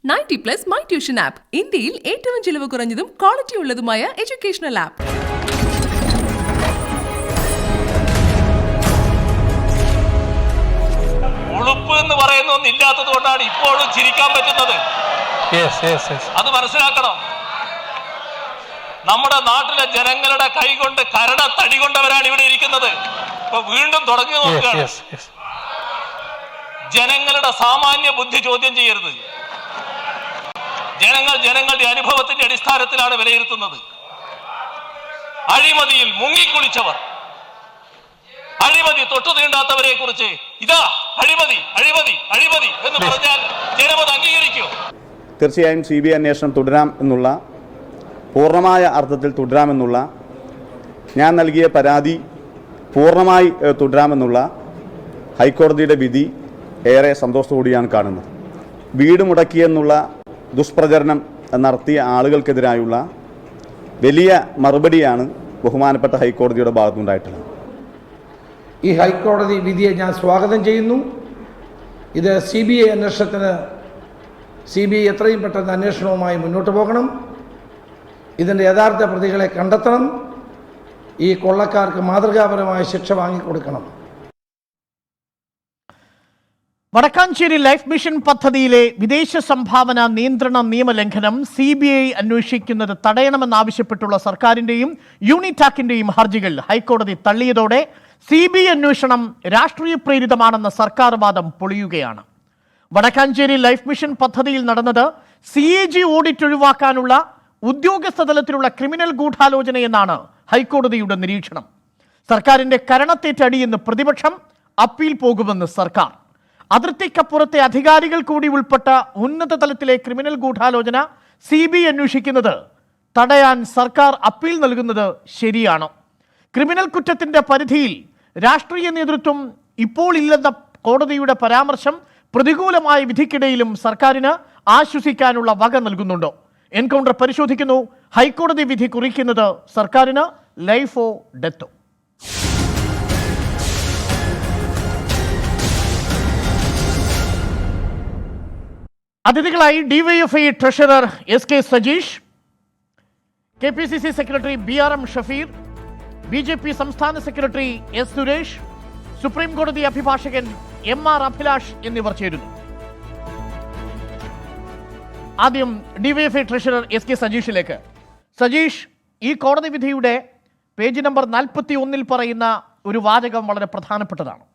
90+ my tuition app ഇന്ത്യയിൽ ഏറ്റവും ചിലവ് കുറഞ്ഞതും ക്വാളിറ്റി ഉള്ളതുമായ എഡ്യൂക്കേഷണൽ ആപ്പ്. ഉളുപ്പ് എന്ന് പറയുന്ന ഒന്നില്ലാത്തത് കൊണ്ടാണ് ഇപ്പോഴും ചിരിക്കാൻ പറ്റുന്നത്. അത് മനസ്സിലാക്കണം. നമ്മുടെ നാട്ടിലെ ജനങ്ങളുടെ കൈകൊണ്ട് കരട തടി കൊണ്ടവരാണ് ഇവിടെ ഇരിക്കുന്നത്. ഇപ്പൊ വീണ്ടും തുടങ്ങി നോക്കുകയാണ്. ജനങ്ങളുടെ സാമാന്യ ബുദ്ധി ചോദ്യം ചെയ്യരുത്. ജനങ്ങളുടെ അനുഭവത്തിന്റെ അടിസ്ഥാനത്തിലാണ് വിലയിരുത്തുന്നത്. അഴിമതിയിൽ മുങ്ങിക്കുളിച്ചവർ, അഴിമതി തൊട്ടു തീണ്ടാത്തവരെ കുറിച്ച് ഇതാ അഴിമതി അഴിമതി അഴിമതി എന്ന് പറഞ്ഞാൽ ജനമത് അംഗീകരിക്കൂ. തീർച്ചയായും CBI അന്വേഷണം തുടരാം എന്നുള്ള, പൂർണ്ണമായ അർത്ഥത്തിൽ തുടരാമെന്നുള്ള, ഞാൻ നൽകിയ പരാതി പൂർണ്ണമായി തുടരാമെന്നുള്ള ഹൈക്കോടതിയുടെ വിധി ഏറെ സന്തോഷത്തോടെയാണ് കാണുന്നത്. വീട് മുടക്കിയെന്നുള്ള ദുഷ്പ്രചരണം നടത്തിയ ആളുകൾക്കെതിരായുള്ള വലിയ മറുപടിയാണ് ബഹുമാനപ്പെട്ട ഹൈക്കോടതിയുടെ ഭാഗത്തുനിന്നുണ്ടായിട്ടുള്ളത്. ഈ ഹൈക്കോടതി വിധിയെ ഞാൻ സ്വാഗതം ചെയ്യുന്നു. ഇത് CBI അന്വേഷണത്തിന് CBI എത്രയും പെട്ടെന്ന് അന്വേഷണവുമായി മുന്നോട്ട് പോകണം. ഇതിൻ്റെ യഥാർത്ഥ പ്രതികളെ കണ്ടെത്തണം. ഈ കൊള്ളക്കാർക്ക് മാതൃകാപരമായ ശിക്ഷ വാങ്ങിക്കൊടുക്കണം. വടക്കാഞ്ചേരി ലൈഫ് മിഷൻ പദ്ധതിയിലെ വിദേശ സംഭാവന നിയന്ത്രണ നിയമലംഘനം CBI അന്വേഷിക്കുന്നത് തടയണമെന്നാവശ്യപ്പെട്ടുള്ള സർക്കാരിന്റെയും യൂണിടാക്കിന്റെയും ഹർജികൾ ഹൈക്കോടതി തള്ളിയതോടെ CBI അന്വേഷണം രാഷ്ട്രീയ പ്രേരിതമാണെന്ന സർക്കാർ വാദം പൊളിയുകയാണ്. വടക്കാഞ്ചേരി ലൈഫ് മിഷൻ പദ്ധതിയിൽ നടന്നത് CAG ഓഡിറ്റ് ഒഴിവാക്കാനുള്ള ഉദ്യോഗസ്ഥ തലത്തിലുള്ള ക്രിമിനൽ ഗൂഢാലോചനയെന്നാണ് ഹൈക്കോടതിയുടെ നിരീക്ഷണം. സർക്കാരിന്റെ കരണത്തേറ്റടിയെന്ന് പ്രതിപക്ഷം, അപ്പീൽ പോകുമെന്ന് സർക്കാർ. അതിർത്തിക്കപ്പുറത്തെ അധികാരികൾ കൂടി ഉൾപ്പെട്ട ഉന്നത തലത്തിലെ ക്രിമിനൽ ഗൂഢാലോചന CBI അന്വേഷിക്കുന്നത് തടയാൻ സർക്കാർ അപ്പീൽ നൽകുന്നത് ശരിയാണോ? ക്രിമിനൽ കുറ്റത്തിന്റെ പരിധിയിൽ രാഷ്ട്രീയ നേതൃത്വം ഇപ്പോൾ ഇല്ലെന്ന കോടതിയുടെ പരാമർശം പ്രതികൂലമായ വിധിക്കിടയിലും സർക്കാരിന് ആശ്വസിക്കാനുള്ള വക നൽകുന്നുണ്ടോ? എൻകൗണ്ടർ പരിശോധിക്കുന്നു. ഹൈക്കോടതി വിധി കുറിക്കുന്നത് സർക്കാരിന് ലൈഫോ ഡെത്തോ? അതിഥികളായി DYFI treasurer SK Sajeesh, KPCC secretary BRM Shafeer, BJP സംസ്ഥാന സെക്രട്ടറി S സുരേഷ്, സുപ്രീം കോടതി അഭിഭാഷകൻ MR അഭിലാഷ് എന്നിവർ ചേരുന്നു. ആദ്യം DYFI ട്രഷറർ SK സജീഷിലേക്ക്. സജീഷ്, ഈ കോടതി വിധിയുടെ പേജ് നമ്പർ 41 പറയുന്ന ഒരു വാചകം വളരെ പ്രധാനപ്പെട്ടതാണ്.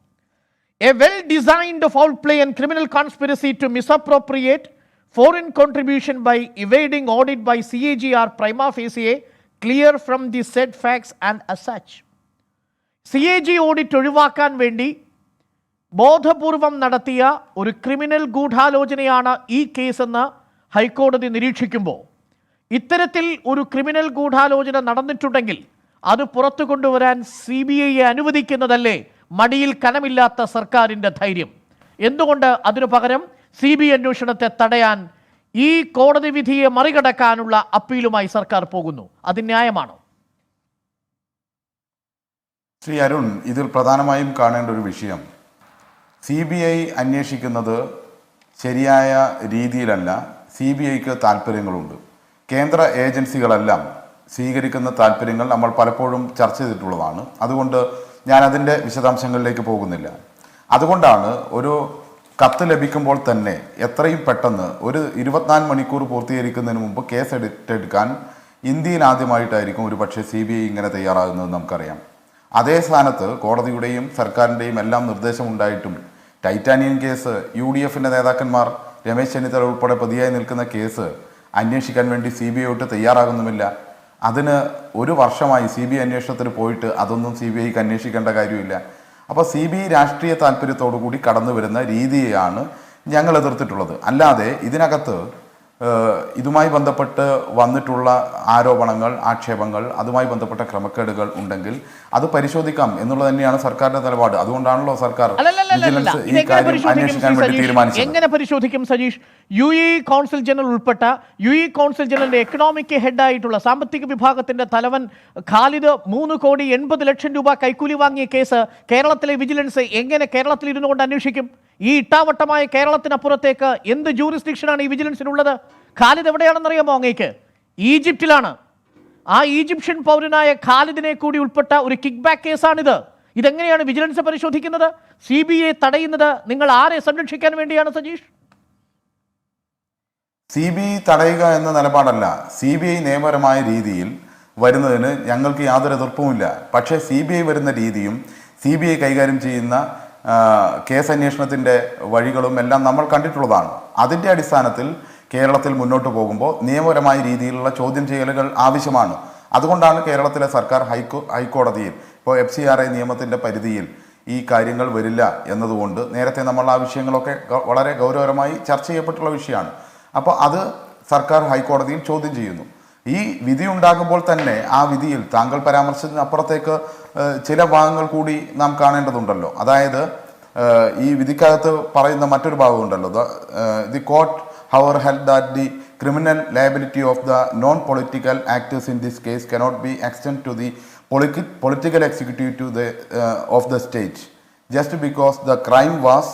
A well-designed foul play and criminal conspiracy to misappropriate foreign contribution by evading audit by CAG are prima facie clear from the said facts and as such. CAG audit ഒഴിവാക്കാൻ വേണ്ടി ബോധപൂർവം നടത്തിയ ഒരു ക്രിമിനൽ ഗൂഢാലോചനയാണ് ഈ കേസെന്ന് ഹൈക്കോടതി നിരീക്ഷിക്കുമ്പോൾ, ഇത്തരത്തിൽ ഒരു ക്രിമിനൽ ഗൂഢാലോചന നടന്നിട്ടുണ്ടെങ്കിൽ അത് പുറത്തു കൊണ്ടുവരാൻ CBI അനുവദിക്കുന്നതല്ലേ മടിയിൽ കനമില്ലാത്ത സർക്കാരിൻ്റെ ധൈര്യം? എന്തുകൊണ്ട് അതിനു പകരം CBI അന്വേഷണത്തെ തടയാൻ ഈ കോടതി വിധിയെ മറികടക്കാനുള്ള അപ്പീലുമായി സർക്കാർ പോകുന്നു? അത് ന്യായമാണോ? ശ്രീ അരുൺ, ഇതിൽ പ്രധാനമായും കാണേണ്ട ഒരു വിഷയം, CBI അന്വേഷിക്കുന്നത് ശരിയായ രീതിയിലല്ല. CBIക്ക് താല്പര്യങ്ങളുണ്ട്. കേന്ദ്ര ഏജൻസികളെല്ലാം സ്വീകരിക്കുന്ന താല്പര്യങ്ങൾ നമ്മൾ പലപ്പോഴും ചർച്ച ചെയ്തിട്ടുള്ളതാണ്. അതുകൊണ്ട് ഞാൻ അതിൻ്റെ വിശദാംശങ്ങളിലേക്ക് പോകുന്നില്ല. അതുകൊണ്ടാണ് ഒരു കത്ത് ലഭിക്കുമ്പോൾ തന്നെ എത്രയും പെട്ടെന്ന് ഒരു 24 മണിക്കൂർ പൂർത്തീകരിക്കുന്നതിന് മുമ്പ് കേസ് എടുക്കാൻ ഇന്ത്യയിൽ ആദ്യമായിട്ടായിരിക്കും ഒരു പക്ഷേ CBI ഇങ്ങനെ തയ്യാറാകുന്നത് നമുക്കറിയാം. അതേ സ്ഥാനത്ത് കോടതിയുടെയും സർക്കാരിൻ്റെയും എല്ലാം നിർദ്ദേശമുണ്ടായിട്ടും ടൈറ്റാനിയം കേസ് UDFൻ്റെ നേതാക്കന്മാർ രമേശ് ചെന്നിത്തല ഉൾപ്പെടെ പ്രതിയായി നിൽക്കുന്ന കേസ് അന്വേഷിക്കാൻ വേണ്ടി CBI ഒട്ട് തയ്യാറാകുന്നുമില്ല. അതിന് ഒരു വർഷമായി CBI അന്വേഷണത്തിന് പോയിട്ട് അതൊന്നും CBIക്ക് അന്വേഷിക്കേണ്ട കാര്യമില്ല. അപ്പോൾ CBI രാഷ്ട്രീയ താല്പര്യത്തോടു കൂടി കടന്നു വരുന്ന രീതിയെയാണ് ഞങ്ങൾ എതിർത്തിട്ടുള്ളത്. അല്ലാതെ ഇതിനകത്ത് ഇതുമായി ബന്ധപ്പെട്ട് വന്നിട്ടുള്ള ആരോപണങ്ങൾ, ആക്ഷേപങ്ങൾ, അതുമായി ബന്ധപ്പെട്ട ക്രമക്കേടുകൾ ഉണ്ടെങ്കിൽ അത് പരിശോധിക്കാം എന്നുള്ളത് തന്നെയാണ് സർക്കാരിന്റെ നിലപാട്. അതുകൊണ്ടാണല്ലോ സർക്കാർ ഈ കാര്യം അന്വേഷിക്കാൻ വേണ്ടി തീരുമാനിച്ചത്. എങ്ങനെ പരിശോധിക്കും സജീഷ്? UAE കൗൺസിൽ ജനറൽ ഉൾപ്പെട്ട UAE കൗൺസിൽ ജനറലിന്റെ എക്കണോമിക് ഹെഡായിട്ടുള്ള സാമ്പത്തിക വിഭാഗത്തിന്റെ തലവൻ ഖാലിദ് 3,80,00,000 രൂപ കൈക്കൂലി വാങ്ങിയ കേസ് കേരളത്തിലെ വിജിലൻസ് എങ്ങനെ കേരളത്തിൽ ഇരുന്നുകൊണ്ട് അന്വേഷിക്കും? ഈ ഇട്ടാവട്ടമായ കേരളത്തിനപ്പുറത്തേക്ക് എന്ത് ജൂറിസ്ഡിക്ഷനാണ് ഈ വിജിലൻസിനുള്ളത്? ഖാലിദ് എവിടെയാണെന്നറിയാമോ അങ്ങേക്ക്? ഈജിപ്തിലാണ്. ആ ഈജിപ്ഷ്യൻ പൗരനായ ഖാലിദിനെ കൂടി ഉൾപ്പെട്ട ഒരു കിക്ക് ബാക്ക് കേസാണിത്. ഇതെങ്ങനെയാണ് വിജിലൻസ് പരിശോധിക്കുന്നത്? CBI തടയുന്നത് നിങ്ങൾ ആരെ സംരക്ഷിക്കാൻ വേണ്ടിയാണ് സജീഷ്? CBI തടയുക എന്ന നിലപാടല്ല. CBI നിയമപരമായ രീതിയിൽ വരുന്നതിന് ഞങ്ങൾക്ക് യാതൊരു എതിർപ്പുമില്ല. പക്ഷേ CBI വരുന്ന രീതിയും CBI കൈകാര്യം ചെയ്യുന്ന കേസ് അന്വേഷണത്തിൻ്റെ വഴികളും എല്ലാം നമ്മൾ കണ്ടിട്ടുള്ളതാണ്. അതിൻ്റെ അടിസ്ഥാനത്തിൽ കേരളത്തിൽ മുന്നോട്ട് പോകുമ്പോൾ നിയമപരമായ രീതിയിലുള്ള ചോദ്യം ചെയ്യലുകൾ ആവശ്യമാണ്. അതുകൊണ്ടാണ് കേരളത്തിലെ സർക്കാർ ഹൈക്കോടതിയിൽ ഇപ്പോൾ FCRA നിയമത്തിൻ്റെ പരിധിയിൽ ഈ കാര്യങ്ങൾ വരില്ല എന്നതുകൊണ്ട് നേരത്തെ നമ്മൾ ആ വിഷയങ്ങളൊക്കെ വളരെ ഗൗരവമായി ചർച്ച ചെയ്യപ്പെട്ടുള്ള വിഷയമാണ്. അപ്പോൾ അത് സർക്കാർ ഹൈക്കോടതിയിൽ ചോദ്യം ചെയ്യുന്നു. ഈ വിധി ഉണ്ടാകുമ്പോൾ തന്നെ ആ വിധിയിൽ താങ്കൾ പരാമർശത്തിന് അപ്പുറത്തേക്ക് ചില ഭാഗങ്ങൾ കൂടി നാം കാണേണ്ടതുണ്ടല്ലോ. അതായത് ഈ വിധിക്കകത്ത് പറയുന്ന മറ്റൊരു ഭാഗമുണ്ടല്ലോ, the court however held that the criminal liability of the non-political actors in this case cannot be extended to the political executive to the of the state just because the crime was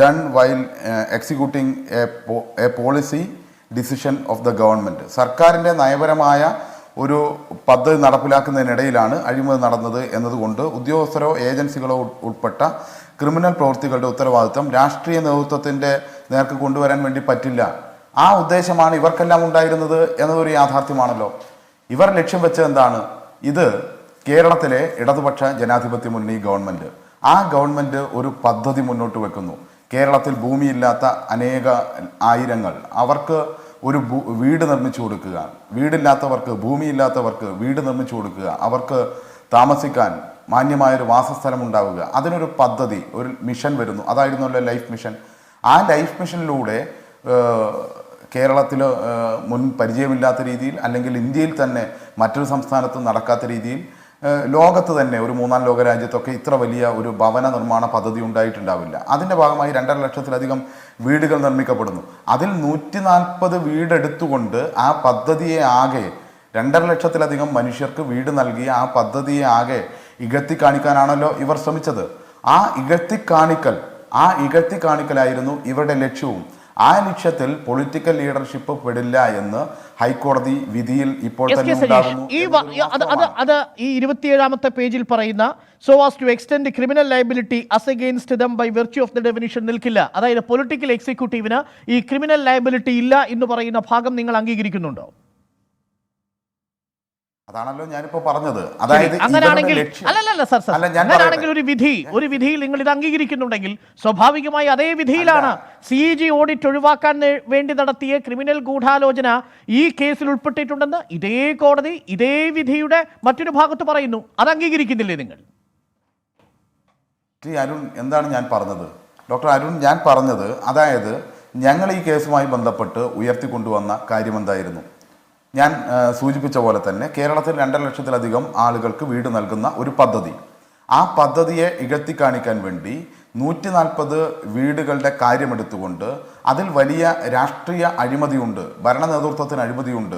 done while executing a policy decision of the government. സർക്കാരിൻ്റെ നയപരമായ ഒരു പദ്ധതി നടപ്പിലാക്കുന്നതിനിടയിലാണ് അഴിമതി നടന്നത് എന്നതുകൊണ്ട് ഉദ്യോഗസ്ഥരോ ഏജൻസികളോ ഉൾപ്പെട്ട criminal പ്രവൃത്തികളുടെ ഉത്തരവാദിത്വം രാഷ്ട്രീയ നേതൃത്വത്തിൻ്റെ നേർക്ക് കൊണ്ടുവരാൻ വേണ്ടി പറ്റില്ല. ആ ഉദ്ദേശമാണ് ഇവർക്കെല്ലാം ഉണ്ടായിരുന്നത് എന്നതൊരു യാഥാർത്ഥ്യമാണല്ലോ. ഇവർ ലക്ഷ്യം വെച്ചത് എന്താണ്? ഇത് കേരളത്തിലെ ഇടതുപക്ഷ ജനാധിപത്യ മുന്നണി ഗവൺമെൻറ്, ആ ഗവൺമെൻറ് ഒരു പദ്ധതി മുന്നോട്ട് വെക്കുന്നു. കേരളത്തിൽ ഭൂമിയില്ലാത്ത അനേക ആയിരങ്ങൾ, അവർക്ക് ഒരു വീട് നിർമ്മിച്ചു കൊടുക്കുക, വീടില്ലാത്തവർക്ക് ഭൂമിയില്ലാത്തവർക്ക് വീട് നിർമ്മിച്ചു കൊടുക്കുക, അവർക്ക് താമസിക്കാൻ മാന്യമായൊരു വാസസ്ഥലം ഉണ്ടാവുക, അതിനൊരു പദ്ധതി, ഒരു മിഷൻ വരുന്നു. അതായിരുന്നല്ലോ ലൈഫ് മിഷൻ. ആ ലൈഫ് മിഷനിലൂടെ കേരളത്തിൽ മുൻ പരിചയമില്ലാത്ത രീതിയിൽ, അല്ലെങ്കിൽ ഇന്ത്യയിൽ തന്നെ മറ്റൊരു സംസ്ഥാനത്തും നടക്കാത്ത രീതിയിൽ, ലോകത്ത് തന്നെ ഒരു മൂന്നാം ലോക രാജ്യത്തൊക്കെ ഇത്ര വലിയ ഒരു ഭവന നിർമ്മാണ പദ്ധതി ഉണ്ടായിട്ടുണ്ടാവില്ല. അതിൻ്റെ ഭാഗമായി 2.5 ലക്ഷത്തിലധികം വീടുകൾ നിർമ്മിക്കപ്പെടുന്നു. അതിൽ 140 വീടെടുത്തുകൊണ്ട് ആ പദ്ധതിയെ ആകെ 2.5 ലക്ഷത്തിലധികം മനുഷ്യർക്ക് വീട് നൽകിയ ആ പദ്ധതിയെ ആകെ ഇകഴ്ത്തി കാണിക്കാനാണല്ലോ ഇവർ ശ്രമിച്ചത്. ആ ഇകഴ്ത്തി കാണിക്കലായിരുന്നു ഇവരുടെ ലക്ഷ്യവും. ആ ലക്ഷ്യത്തിൽ പൊളിറ്റിക്കൽ ലീഡർഷിപ്പ് പെടില്ല എന്ന് ഹൈക്കോടതി വിധിയിൽ ഇപ്പോൾ തന്നെ ഉണ്ടാകുന്നു. അത് ഈ 27ാമത്തെ പേജിൽ പറയുന്ന so as to extend the criminal liability as against them by virtue of the definition നിൽക്കില്ല. അതായത് പൊളിറ്റിക്കൽ എക്സിക്യൂട്ടീവിന് ഈ ക്രിമിനൽ ലയബിലിറ്റി ഇല്ല എന്ന് പറയുന്ന ഭാഗം നിങ്ങൾ അംഗീകരിക്കുന്നുണ്ടോ? അതാണല്ലോ ഞാനിപ്പോ പറഞ്ഞത്. അതായത് അങ്ങനെയാണെങ്കിൽ ഒരു വിധിയിൽ നിങ്ങൾ ഇത് അംഗീകരിക്കുന്നുണ്ടെങ്കിൽ സ്വാഭാവികമായി അതേ വിധിയിലാണ് CAG ഓഡിറ്റ് ഒഴിവാക്കാൻ വേണ്ടി നടത്തിയ ക്രിമിനൽ ഗൂഢാലോചന ഈ കേസിൽ ഉൾപ്പെട്ടിട്ടുണ്ടെന്ന് ഇതേ കോടതി ഇതേ വിധിയുടെ മറ്റൊരു ഭാഗത്ത് പറയുന്നു. അത് അംഗീകരിക്കുന്നില്ലേ നിങ്ങൾ? അരുൺ, എന്താണ് ഞാൻ പറഞ്ഞത്? ഡോക്ടർ അരുൺ, ഞാൻ പറഞ്ഞത് അതായത് ഞങ്ങൾ ഈ കേസുമായി ബന്ധപ്പെട്ട് ഉയർത്തിക്കൊണ്ടുവന്ന കാര്യം എന്തായിരുന്നു? ഞാൻ സൂചിപ്പിച്ച പോലെ തന്നെ കേരളത്തിൽ 2.5 ലക്ഷത്തിലധികം ആളുകൾക്ക് വീട് നൽകുന്ന ഒരു പദ്ധതി, ആ പദ്ധതിയെ ഇകഴ്ത്തി കാണിക്കാൻ വേണ്ടി 140 വീടുകളുടെ കാര്യമെടുത്തുകൊണ്ട് അതിൽ വലിയ രാഷ്ട്രീയ അഴിമതിയുണ്ട്, ഭരണ നേതൃത്വത്തിന് അഴിമതിയുണ്ട്,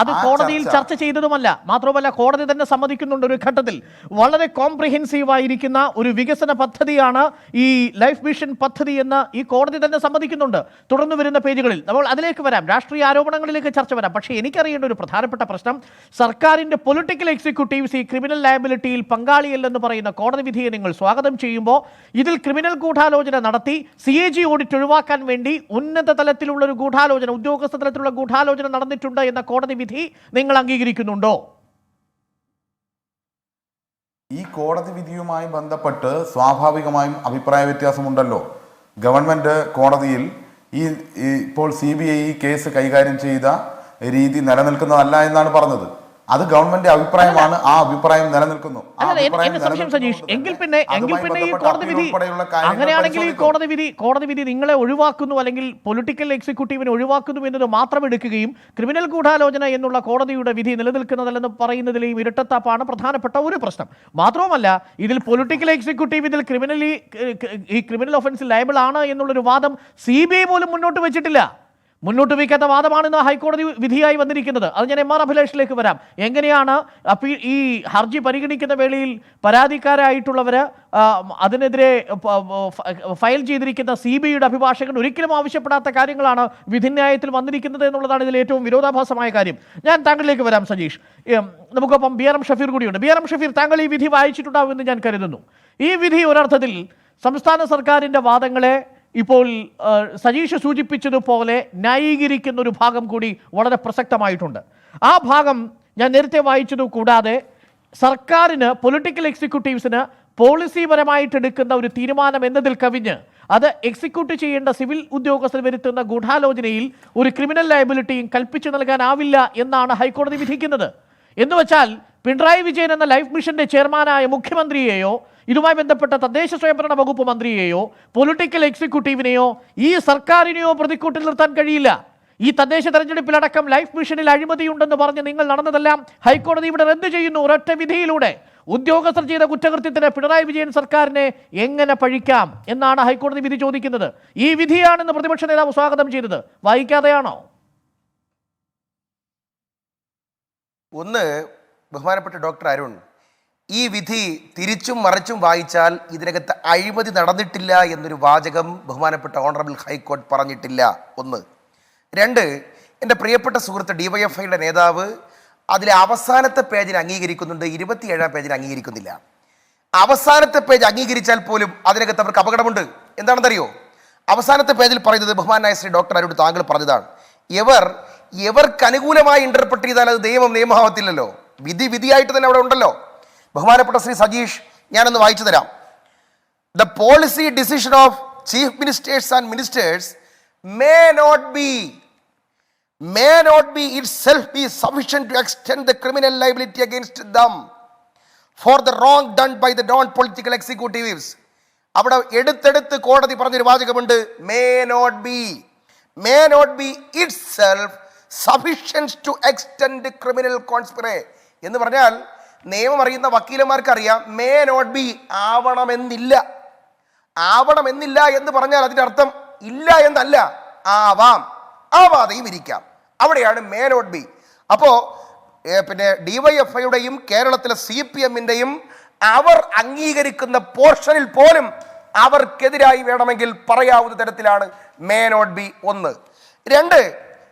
അത് കോടതിയിൽ ചർച്ച ചെയ്തതുമല്ല. മാത്രമല്ല കോടതി തന്നെ സമ്മതിക്കുന്നുണ്ട് ഒരു ഘട്ടത്തിൽ വളരെ കോംപ്രിഹെൻസീവ് ആയിരിക്കുന്ന ഒരു വികസന പദ്ധതിയാണ് ഈ ലൈഫ് മിഷൻ പദ്ധതി എന്ന് ഈ കോടതി തന്നെ സമ്മതിക്കുന്നുണ്ട്. തുടർന്ന് വരുന്ന പേജുകളിൽ നമ്മൾ അതിലേക്ക് വരാം, രാഷ്ട്രീയ ആരോപണങ്ങളിലേക്ക് ചർച്ച വരാം. പക്ഷേ എനിക്കറിയേണ്ട ഒരു പ്രധാനപ്പെട്ട പ്രശ്നം, സർക്കാരിന്റെ പൊളിറ്റിക്കൽ എക്സിക്യൂട്ടീവ്സ് ഈ ക്രിമിനൽ ലയബിലിറ്റിയിൽ പങ്കാളിയല്ലെന്ന് പറയുന്ന കോടതി വിധിയെ നിങ്ങൾ സ്വാഗതം ചെയ്യുമ്പോൾ ഇതിൽ ക്രിമിനൽ ഗൂഢാലോചന നടത്തി CAG ഓഡിറ്റ് ഒഴിവാക്കാൻ വേണ്ടി ഉന്നത തലത്തിലുള്ള ഒരു ഗൂഢാലോചന, ഉദ്യോഗസ്ഥ തലത്തിലുള്ള ഗൂഢാലോചന നടന്നിട്ടുണ്ട് എന്ന കോടതി വിധി നിങ്ങൾ അംഗീകരിക്കുന്നുണ്ടോ? ഈ കോടതി വിധിയുമായി ബന്ധപ്പെട്ട് സ്വാഭാവികമായും അഭിപ്രായ വ്യത്യാസമുണ്ടല്ലോ. ഗവൺമെന്റ് കോടതിയിൽ ഇപ്പോൾ CBI കേസ് കൈകാര്യം ചെയ്ത രീതി നിലനിൽക്കുന്നതല്ല എന്നാണ് പറഞ്ഞത്. അത് ഗവൺമെന്റ് അഭിപ്രായമാണ്, ആ അഭിപ്രായം നിലനിൽക്കുന്നു. എങ്കിൽ പിന്നെ ഈ കോടതി വിധി അങ്ങനെയാണെങ്കിൽ ഈ കോടതി വിധി നിങ്ങളെ ഒഴിവാക്കുന്നു അല്ലെങ്കിൽ പൊളിറ്റിക്കൽ എക്സിക്യൂട്ടീവിനെ ഒഴിവാക്കുന്നു എന്നത് മാത്രം എടുക്കുകയും ക്രിമിനൽ ഗൂഢാലോചന എന്നുള്ള കോടതിയുടെ വിധി നിലനിൽക്കുന്നതല്ലെന്ന് പറയുന്നതിലെയും ഇരട്ടത്താപ്പാണ് പ്രധാനപ്പെട്ട ഒരു പ്രശ്നം. മാത്രവുമല്ല ഇതിൽ പൊളിറ്റിക്കൽ എക്സിക്യൂട്ടീവ് ഇതിൽ ക്രിമിനൽ ഒഫൻസിൽ ലയബിൾ ആണ് എന്നുള്ളൊരു വാദം CBI പോലും മുന്നോട്ട് വെച്ചിട്ടില്ല. മുന്നോട്ട് വയ്ക്കാത്ത വാദമാണ് ഇന്ന് ഹൈക്കോടതി വിധിയായി വന്നിരിക്കുന്നത്. അത് ഞാൻ MR അഭിലാഷിലേക്ക് വരാം. എങ്ങനെയാണ് ഈ ഹർജി പരിഗണിക്കുന്ന വേളയിൽ പരാതിക്കാരായിട്ടുള്ളവർ അതിനെതിരെ ഫയൽ ചെയ്തിരിക്കുന്ന CBIയുടെ അഭിഭാഷകൻ ഒരിക്കലും ആവശ്യപ്പെടാത്ത കാര്യങ്ങളാണ് വിധിന്യായത്തിൽ വന്നിരിക്കുന്നത് എന്നുള്ളതാണ് ഇതിൽ ഏറ്റവും വിരോധാഭാസമായ കാര്യം. ഞാൻ താങ്കളിലേക്ക് വരാം സജീഷ്. നമുക്കൊപ്പം BRM ഷഫീർ കൂടിയുണ്ട്. BRM ഷഫീർ, താങ്കൾ ഈ വിധി വായിച്ചിട്ടുണ്ടാവുമെന്ന് ഞാൻ കരുതുന്നു. ഈ വിധി ഒരർത്ഥത്തിൽ സംസ്ഥാന സർക്കാരിൻ്റെ വാദങ്ങളെ ഇപ്പോൾ സജീഷ് സൂചിപ്പിച്ചതുപോലെ ന്യായീകരിക്കുന്ന ഒരു ഭാഗം കൂടി വളരെ പ്രസക്തമായിട്ടുണ്ട്. ആ ഭാഗം ഞാൻ നേരത്തെ വായിച്ചതു കൂടാതെ സർക്കാരിന്, പൊളിറ്റിക്കൽ എക്സിക്യൂട്ടീവ്സിന് പോളിസിപരമായിട്ട് എടുക്കുന്ന ഒരു തീരുമാനം എന്നതിൽ കവിഞ്ഞ് അത് എക്സിക്യൂട്ട് ചെയ്യേണ്ട സിവിൽ ഉദ്യോഗസ്ഥർ വരുത്തുന്ന ഗൂഢാലോചനയിൽ ഒരു ക്രിമിനൽ ലയബിലിറ്റിയും കൽപ്പിച്ചു നൽകാനാവില്ല എന്നാണ് ഹൈക്കോടതി വിധിക്കുന്നത്. എന്നുവെച്ചാൽ പിണറായി വിജയൻ എന്ന ലൈഫ് മിഷന്റെ ചെയർമാനായ മുഖ്യമന്ത്രിയെയോ ഇതുമായി ബന്ധപ്പെട്ട തദ്ദേശ സ്വയംഭരണ വകുപ്പ് മന്ത്രിയെയോ പൊളിറ്റിക്കൽ എക്സിക്യൂട്ടീവിനെയോ ഈ സർക്കാരിനെയോ പ്രതിക്കൂട്ടിൽ നിർത്താൻ കഴിയില്ല. ഈ തദ്ദേശ തെരഞ്ഞെടുപ്പിലടക്കം ലൈഫ് മിഷനിൽ അഴിമതിയുണ്ടെന്ന് പറഞ്ഞ് നിങ്ങൾ നടന്നതെല്ലാം ഹൈക്കോടതി ഇവിടെ റദ്ദ് ചെയ്യുന്നു ഒരൊറ്റ വിധിയിലൂടെ. ഉദ്യോഗസ്ഥർ ചെയ്ത കുറ്റകൃത്യത്തിന് പിണറായി വിജയൻ സർക്കാരിനെ എങ്ങനെ പഴിക്കാം എന്നാണ് ഹൈക്കോടതി വിധി ചോദിക്കുന്നത്. ഈ വിധിയാണെന്ന് പ്രതിപക്ഷ നേതാവ് സ്വാഗതം ചെയ്തത്. വായിക്കാതെയാണോ? ഒന്ന്, ബഹുമാനപ്പെട്ട ഡോക്ടർ അരുൺ, ഈ വിധി തിരിച്ചും മറിച്ചും വായിച്ചാൽ ഇതിനകത്ത് അഴിമതി നടന്നിട്ടില്ല എന്നൊരു വാചകം ബഹുമാനപ്പെട്ട ഓണറബിൾ ഹൈക്കോടതി പറഞ്ഞിട്ടില്ല. ഒന്ന്. രണ്ട്, എൻ്റെ പ്രിയപ്പെട്ട സുഹൃത്ത് DYFIയുടെ നേതാവ് അതിലെ അവസാനത്തെ പേജിൽ അംഗീകരിക്കുന്നുണ്ട്, 27-ാം പേജിൽ അംഗീകരിക്കുന്നില്ല. അവസാനത്തെ പേജ് അംഗീകരിച്ചാൽ പോലും അതിനകത്ത് അവർക്ക് അപകടമുണ്ട്. എന്താണെന്നറിയോ? അവസാനത്തെ പേജിൽ പറയുന്നത് ബഹുമാനായ ശ്രീ ഡോക്ടർ അരുൺ താങ്കൾ പറഞ്ഞതാണ്, എവർക്ക് അനുകൂലമായി ഇന്റർപ്രറ്റ് ചെയ്താൽ അത് നിയമമാവത്തില്ലല്ലോ, വിധിയായിട്ട് തന്നെ അവിടെ ഉണ്ടല്ലോ. ബഹുമാനപ്പെട്ട ശ്രീ സജീഷ്, ഞാനൊന്ന് വായിച്ചു തരാം. The policy decision of chief ministers and ministers may not be itself be sufficient to extend the criminal liability against them for the wrong done by the non-political executives. അവിടെ എടുത്തെടുത്ത് കോടതി പറഞ്ഞൊരു വാചകമുണ്ട്, may not be itself sufficient to extend the criminal conspiracy എന്ന് പറഞ്ഞാൽ നിയമം അറിയുന്ന വക്കീലന്മാർക്ക് അറിയാം, may not be ആവണമെന്നില്ല എന്ന് പറഞ്ഞാൽ അതിന്റെ അർത്ഥം ഇല്ല എന്നല്ല, ആവാതെയും ഇരിക്കാം. അവിടെയാണ് മേ നോട്ട് ബി. അപ്പോ പിന്നെ DYFIയുടെയും കേരളത്തിലെ CPMന്റെയും അവർ അംഗീകരിക്കുന്ന പോർഷനിൽ പോലും അവർക്കെതിരായി വേണമെങ്കിൽ പറയാവുന്ന തരത്തിലാണ് മേ നോട്ട് ബി. ഒന്ന്. രണ്ട്,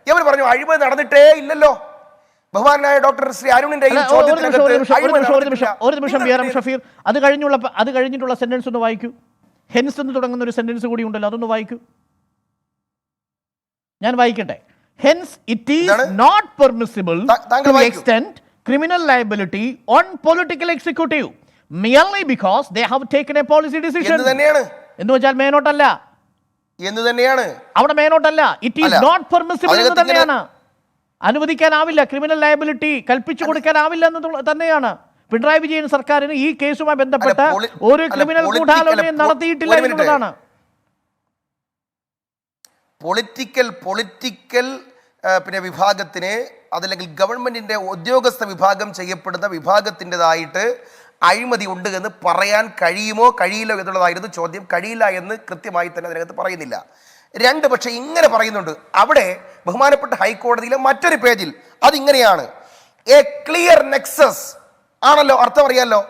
ഇവർ പറഞ്ഞു അഴിമതി നടന്നിട്ടേ ഇല്ലല്ലോ. ബഹുമാനായ ഡോക്ടർ ശ്രീ അരുണിന്റെ ഒരു നിമിഷം BRM ഷഫീർ, അത് കഴിഞ്ഞിട്ടുള്ള സെന്റൻസ് ഒന്ന് വായിക്കൂ. ഹെൻസ് എന്ന് തുടങ്ങുന്ന ഒരു സെന്റൻസ് കൂടി ഉണ്ടല്ലോ, അതൊന്ന് വായിക്കൂ. ഞാൻ വായിക്കട്ടെ. Hence it is not permissible to extend criminal liability on political executive merely because they have taken a policy decision. എന്ന് വെച്ചാൽ മേനോട്ടല്ല എന്ന് തന്നെയാണ്. അവിടെ മേനോട്ടല്ല, ഇറ്റ് ഈസ് നോട്ട് പെർമിസിബിൾ എന്ന് തന്നെയാണ്. അനുവദിക്കാനാവില്ല, ക്രിമിനൽ ലയബിലിറ്റി കൽപ്പിച്ചു കൊടുക്കാനാവില്ല എന്ന് തന്നെയാണ്. പിണറായി വിജയൻ സർക്കാരിന് ഈ കേസുമായി ബന്ധപ്പെട്ട് ഒരു ക്രിമിനൽ ഗൂഢാലോചനയും നടത്തിയിട്ടില്ല എന്നുള്ളതാണ്. പൊളിറ്റിക്കൽ പിന്നെ വിഭാഗത്തിന് അതല്ലെങ്കിൽ ഗവൺമെന്റിന്റെ ഉദ്യോഗസ്ഥ വിഭാഗം ചെയ്യപ്പെടുന്ന വിഭാഗത്തിൻ്റെതായിട്ട് അഴിമതി ഉണ്ട് എന്ന് പറയാൻ കഴിയുമോ കഴിയില്ലോ എന്നുള്ളതായിരുന്നു ചോദ്യം. കഴിയില്ല എന്ന് കൃത്യമായി തന്നെ അതിനകത്ത് പറയുന്നില്ല. രണ്ട്, പക്ഷെ ഇങ്ങനെ പറയുന്നുണ്ട്. അവിടെ ബഹുമാനപ്പെട്ട ഹൈക്കോടതിയിലെ മറ്റൊരു പേജിൽ അതിങ്ങനെയാണ്, എ ക്ലിയർ നെക്സസ് ആണല്ലോ, അർത്ഥം അറിയാലോ.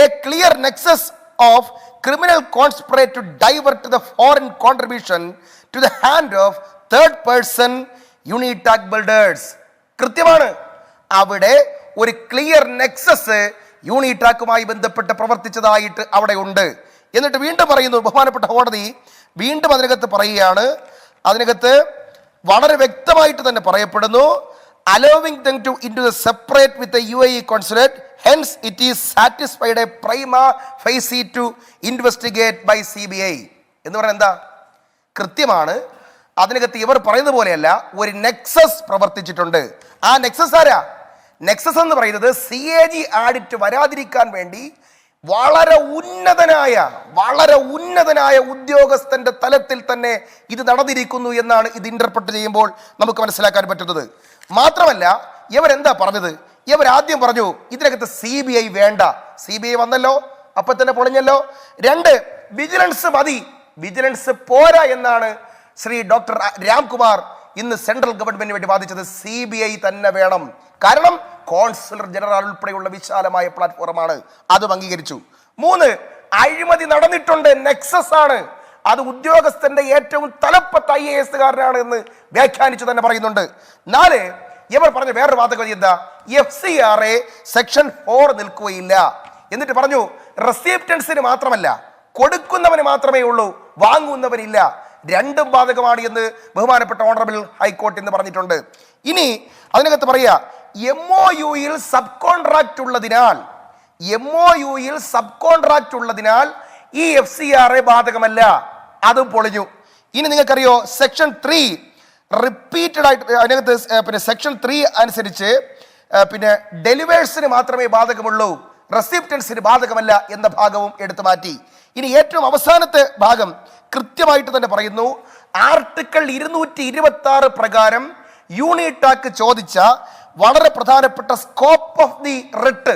A clear nexus of criminal conspiracy to divert the foreign contribution to the hand of third person Unitac Builders. കൃത്യമാണ്, അവിടെ ഒരു ക്ലിയർ നെക്സസ് യൂണിടാക്കുമായി ബന്ധപ്പെട്ട് പ്രവർത്തിച്ചതായിട്ട് അവിടെ ഉണ്ട്. എന്നിട്ട് വീണ്ടും പറയുന്നു ബഹുമാനപ്പെട്ട കോടതി, വീണ്ടും അതിനകത്ത് പറയുകയാണ്, അതിനകത്ത് വളരെ വ്യക്തമായിട്ട് തന്നെ പറയപ്പെടുന്നു, allowing them to into the separate with the UAE consulate, hence it is satisfied a prima facie to investigate by CBI എന്ന് പറഞ്ഞാൽ എന്താ? കൃത്യമാണ്, അതിനകത്ത് ഇവർ പറയുന്ന പോലെയല്ല, ഒരു നെക്സസ് പ്രവർത്തിച്ചിട്ടുണ്ട്. ആ നെക്സസ് ആരാ? നെക്സസ് എന്ന് പറയുന്നത് CAG ആഡിറ്റ് വരാതിരിക്കാൻ വേണ്ടി വളരെ ഉന്നതനായ ഉദ്യോഗസ്ഥന്റെ തലത്തിൽ തന്നെ ഇത് നടന്നിരിക്കുന്നു എന്നാണ് ഇത് ഇന്റർപ്രറ്റ് ചെയ്യുമ്പോൾ നമുക്ക് മനസ്സിലാക്കാൻ പറ്റുന്നത്. മാത്രമല്ല ഇവരെന്താ പറഞ്ഞത്? ഇവരാദ്യം പറഞ്ഞു ഇതിനകത്ത് CBI വേണ്ട. CBI വന്നല്ലോ, അപ്പൊ തന്നെ പൊളിഞ്ഞല്ലോ. രണ്ട്, വിജിലൻസ് മതി, വിജിലൻസ് പോരാ എന്നാണ് ശ്രീ ഡോക്ടർ രാംകുമാർ ഇന്ന് സെൻട്രൽ ഗവൺമെന്റിന് വേണ്ടി വാദിച്ചത് CBI തന്നെ വേണം. കാരണം കോൺസുലർ ജനറൽ ഉൾപ്പെടെയുള്ള വിശാലമായ പ്ലാറ്റ്ഫോമാണ്, അതും അംഗീകരിച്ചു. 3, അഴിമതി നടന്നിട്ടുണ്ട്, നെക്സസ് ആണ്, അത് ഉദ്യോഗസ്ഥന്റെ ഏറ്റവും തലപ്പത്ത് IAS-കാരനാണ് എന്ന് വ്യാഖ്യാനിച്ചു തന്നെ പറയുന്നുണ്ട്. 4, ഇവർ പറഞ്ഞ വേറൊരു വാദഗതി എന്താ, FCRA സെക്ഷൻ 4 നിൽക്കുകയില്ല. എന്നിട്ട് പറഞ്ഞു റെസിപ്റ്റൻസിന് മാത്രമല്ല, കൊടുക്കുന്നവന് മാത്രമേ ഉള്ളൂ, വാങ്ങുന്നവനില്ല, രണ്ടും ബാധകമാണ് എന്ന് ബഹുമാനപ്പെട്ട ഓണറബിൾ ഹൈക്കോടതി എന്ന് പറഞ്ഞിട്ടുണ്ട്. ഇനി അതിനകത്ത് പറയാ MOU-യിൽ സബ് കോൺട്രാക്ട് ഉള്ളതിനാൽ ഈ FCRA ബാധകമല്ല, അതും പൊളിഞ്ഞു. ഇനി നിങ്ങൾക്കറിയോ സെക്ഷൻ 3 റിപ്പീറ്റഡ് ആയിട്ട് അതിനകത്ത് പിന്നെ സെക്ഷൻ 3 അനുസരിച്ച് പിന്നെ ഡെലിവേഴ്സിന് മാത്രമേ ബാധകമുള്ളൂ, റെസിപ്റ്റൻസിന് ബാധകമല്ല എന്ന ഭാഗവും എടുത്തു മാറ്റി. ഇനി ഏറ്റവും അവസാനത്തെ ഭാഗം കൃത്യമായിട്ട് തന്നെ പറയുന്നു, ആർട്ടിക്കിൾ 226 പ്രകാരം യൂണിടാക്ക് ചോദിച്ച വളരെ പ്രധാനപ്പെട്ട സ്കോപ്പ് ഓഫ് ദി റിട്ട്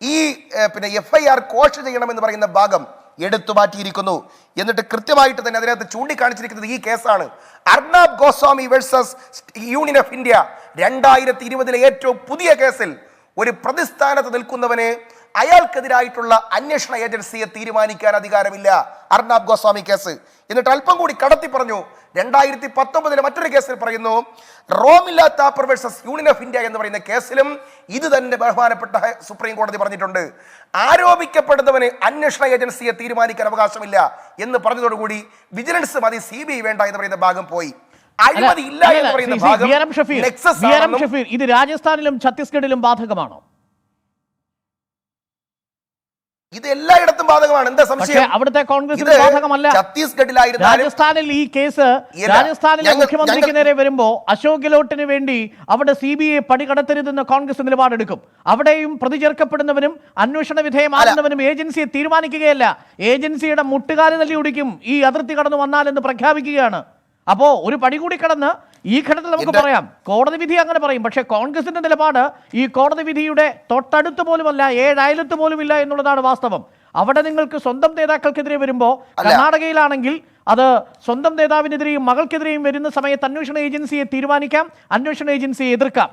ഈ പിന്നെ FIR കോഷ് ചെയ്യണമെന്ന് പറയുന്ന ഭാഗം എടുത്തു മാറ്റിയിരിക്കുന്നു. എന്നിട്ട് കൃത്യമായിട്ട് തന്നെ അതിനകത്ത് ചൂണ്ടിക്കാണിച്ചിരിക്കുന്നത് ഈ കേസാണ്, Arnab Goswami versus Union of India 2020 ഏറ്റവും പുതിയ കേസിൽ ഒരു പ്രതിസ്ഥാനത്ത് നിൽക്കുന്നവന് അയാൾക്കെതിരായിട്ടുള്ള അന്വേഷണ ഏജൻസിയെ തീരുമാനിക്കാൻ അധികാരമില്ല, അർണാബ് ഗോസ്വാമി കേസ്. എന്നിട്ട് അല്പം കൂടി കടത്തി പറഞ്ഞു, 2019 മറ്റൊരു കേസിൽ പറയുന്നു, Romila Thapar versus Union of India എന്ന് പറയുന്ന കേസിലും ഇത് തന്നെ ബഹുമാനപ്പെട്ട സുപ്രീം കോടതി പറഞ്ഞിട്ടുണ്ട്, ആരോപിക്കപ്പെടുന്നവന് അന്വേഷണ ഏജൻസിയെ തീരുമാനിക്കാൻ അവകാശമില്ല എന്ന് പറഞ്ഞതോടുകൂടി വിജിലൻസ് മതി, CBI വേണ്ട എന്ന് പറയുന്ന ഭാഗം പോയി. അഴിമതി ഇല്ല എന്ന് പറയുന്ന ഭാഗം ഇത് രാജസ്ഥാനിലും ഛത്തീസ്ഗഡിലും ബാധകമാണോ? ഇത് എല്ലായിടത്തും ബാധകമാണ്, എന്താ സംശയം? അവിടുത്തെ കോൺഗ്രസിന് ബാധകമല്ല. ഛത്തീസ്ഗഡിലായിരുന്നു, രാജസ്ഥാനിൽ ഈ കേസ് രാജസ്ഥാനിലെ മുഖ്യമന്ത്രിക്ക് നേരെ വരുമ്പോ അശോക് ഗെഹ്ലോട്ടിന് വേണ്ടി അവിടെ CBI പടികടത്തരുതെന്ന് കോൺഗ്രസ് നിലപാടെടുക്കും. അവിടെയും പ്രതി ചേർക്കപ്പെടുന്നവനും അന്വേഷണ വിധേയമാകുന്നവനും ഏജൻസിയെ തീരുമാനിക്കുകയല്ല, ഏജൻസിയുടെ മുട്ടുകാല് തല്ലി ഒടിക്കും ഈ അതിർത്തി കടന്നു വന്നാൽ എന്ന് പ്രഖ്യാപിക്കുകയാണ്. അപ്പോ ഒരു പടി കൂടി കടന്ന് ഈ ഘട്ടത്തിൽ നമുക്ക് പറയാം, കോടതി വിധി അങ്ങനെ പറയും, പക്ഷേ കോൺഗ്രസിന്റെ നിലപാട് ഈ കോടതി വിധിയുടെ തൊട്ടടുത്ത് പോലുമല്ല, 7 അയലത്ത് പോലും ഇല്ല എന്നുള്ളതാണ് വാസ്തവം. അവിടെ നിങ്ങൾക്ക് സ്വന്തം നേതാക്കൾക്കെതിരെ വരുമ്പോൾ, കർണാടകയിലാണെങ്കിൽ അത് സ്വന്തം നേതാവിനെതിരെയും മകൾക്കെതിരെയും വരുന്ന സമയത്ത് അന്വേഷണ ഏജൻസിയെ തീരുമാനിക്കാം, അന്വേഷണ ഏജൻസിയെ എതിർക്കാം.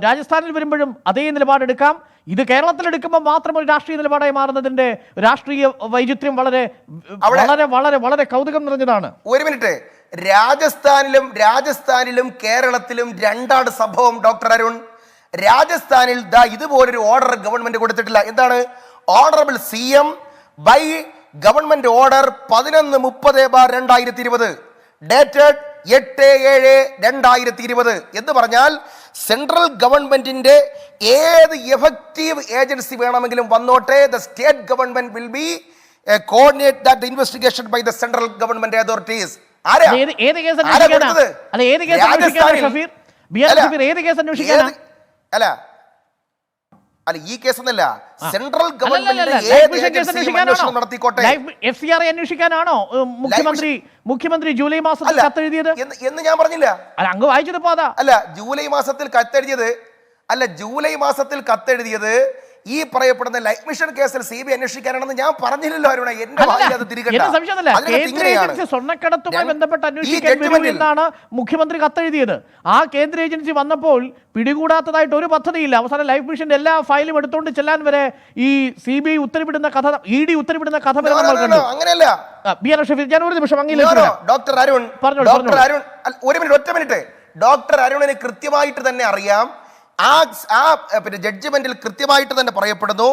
രാജസ്ഥാനിൽ വരുമ്പോഴും അതേ നിലപാടെടുക്കാം. ഇത് കേരളത്തിലെടുക്കുമ്പോൾ മാത്രം ഒരു രാഷ്ട്രീയ നിലപാടായി മാറുന്നതിന്റെ രാഷ്ട്രീയ വൈചിത്ര്യം വളരെ വളരെ വളരെ വളരെ കൗതുകം നിറഞ്ഞതാണ്. ഒരു മിനിറ്റ്, രാജസ്ഥാനിലും കേരളത്തിലും രണ്ടാണ് സംഭവം. ഡോക്ടർ അരുൺ, രാജസ്ഥാനിൽ ഇതുപോലൊരു ഓർഡർ ഗവൺമെന്റ് കൊടുത്തിട്ടില്ല. എന്താണ്? Honourable CM by government order 1130/2020 dated 8/7/2020 എന്ന് പറഞ്ഞാൽ സെൻട്രൽ ഗവൺമെന്റിന്റെ ഏത് എഫക്റ്റീവ് ഏജൻസി വേണമെങ്കിലും വന്നോട്ടെ, the state government will be coordinate that investigation by the central government authorities. അല്ല ഈ കേസൊന്നല്ല, സെൻട്രൽ ഗവൺമെന്റ് നടത്തിക്കോട്ടെ. FCRA അന്വേഷിക്കാനാണോ മുഖ്യമന്ത്രി ജൂലൈ മാസത്തിൽ കത്തെഴുതിയത് എന്ന് ഞാൻ പറഞ്ഞില്ല. അങ്ങ് വായിച്ചത് പോതാ. ജൂലൈ മാസത്തിൽ കത്തെഴുതിയത് ഈ പറയപ്പെടുന്ന ലൈഫ് മിഷൻ കേസിൽ CBI അന്വേഷിക്കാനാണെന്ന് ഞാൻ പറഞ്ഞില്ലല്ലോ അരുണ. എന്റെ സ്വർണ്ണക്കടത്തുമായി ബന്ധപ്പെട്ട് അന്വേഷിക്കാൻ എന്നാണ് മുഖ്യമന്ത്രി കത്തെഴുതിയത്. ആ കേന്ദ്ര ഏജൻസി വന്നപ്പോൾ പിടികൂടാത്തതായിട്ട് ഒരു പദ്ധതിയില്ല. അവസാനം ലൈഫ് മിഷന്റെ എല്ലാ ഫയലും എടുത്തുകൊണ്ട് ചെല്ലാൻ വരെ ഈ CBI ഉത്തരവിടുന്ന കഥ, ED ഉത്തരവിടുന്ന കഥ അങ്ങനെയല്ല. ഞാൻ ഒരു നിമിഷം ഡോക്ടർ അരുൺ, ഒറ്റ മിനിറ്റ്. ഡോക്ടർ അരുണിന് കൃത്യമായിട്ട് തന്നെ അറിയാം, പിന്നെ ജഡ്ജ്മെന്റിൽ കൃത്യമായിട്ട് തന്നെ പറയപ്പെടുന്നു,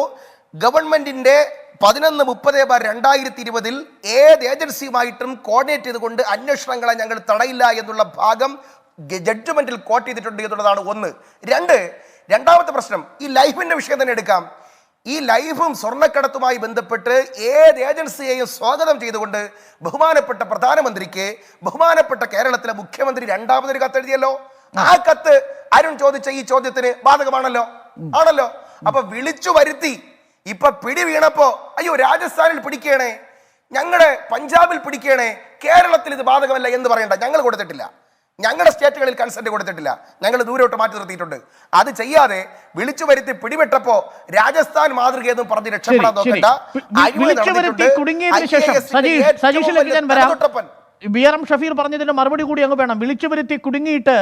ഗവൺമെന്റിന്റെ 1130/2020 ഏത് ഏജൻസിയുമായിട്ടും കോർഡിനേറ്റ് ചെയ്തുകൊണ്ട് അന്വേഷണങ്ങളെ ഞങ്ങൾ തടയില്ല എന്നുള്ള ഭാഗം ജഡ്ജ്മെന്റിൽ കോട്ട് ചെയ്തിട്ടുണ്ട് എന്നുള്ളതാണ് ഒന്ന്. രണ്ടാമത്തെ പ്രശ്നം, ഈ ലൈഫിന്റെ വിഷയം തന്നെ എടുക്കാം. ഈ ലൈഫും സ്വർണ്ണക്കടത്തുമായി ബന്ധപ്പെട്ട് ഏത് ഏജൻസിയെയും സ്വാഗതം ചെയ്തുകൊണ്ട് ബഹുമാനപ്പെട്ട പ്രധാനമന്ത്രിക്ക് ബഹുമാനപ്പെട്ട കേരളത്തിലെ മുഖ്യമന്ത്രി രണ്ടാമതൊരു കത്തെഴുതിയല്ലോ. ആ കത്ത് അരുൺ ചോദിച്ച ഈ ചോദ്യത്തിന് ബാധകമാണല്ലോ. അപ്പൊ വിളിച്ചു വരുത്തി ഇപ്പൊ പിടി വീണപ്പോ അയ്യോ രാജസ്ഥാനിൽ പിടിക്കണേ, ഞങ്ങളുടെ പഞ്ചാബിൽ പിടിക്കണേ, കേരളത്തിൽ ഇത് ബാധകമല്ല എന്ന് പറയണ്ട. ഞങ്ങൾ കൊടുത്തിട്ടില്ല, ഞങ്ങളുടെ സ്റ്റേറ്റുകളിൽ കൺസെന്റ് കൊടുത്തിട്ടില്ല, ഞങ്ങൾ ദൂരോട്ട് മാറ്റി നിർത്തിയിട്ടുണ്ട്. അത് ചെയ്യാതെ വിളിച്ചു വരുത്തി പിടിപെട്ടപ്പോ രാജസ്ഥാൻ മാതൃകയെന്നും പറഞ്ഞ് രക്ഷപ്പെടാൻ നോക്കണ്ട. BRM ഷഫീർ പറഞ്ഞതിന് മറുപടി കൂടി അങ്ങ് വേണം. വിളിച്ചു വരുത്തി കുടുങ്ങിയിട്ട്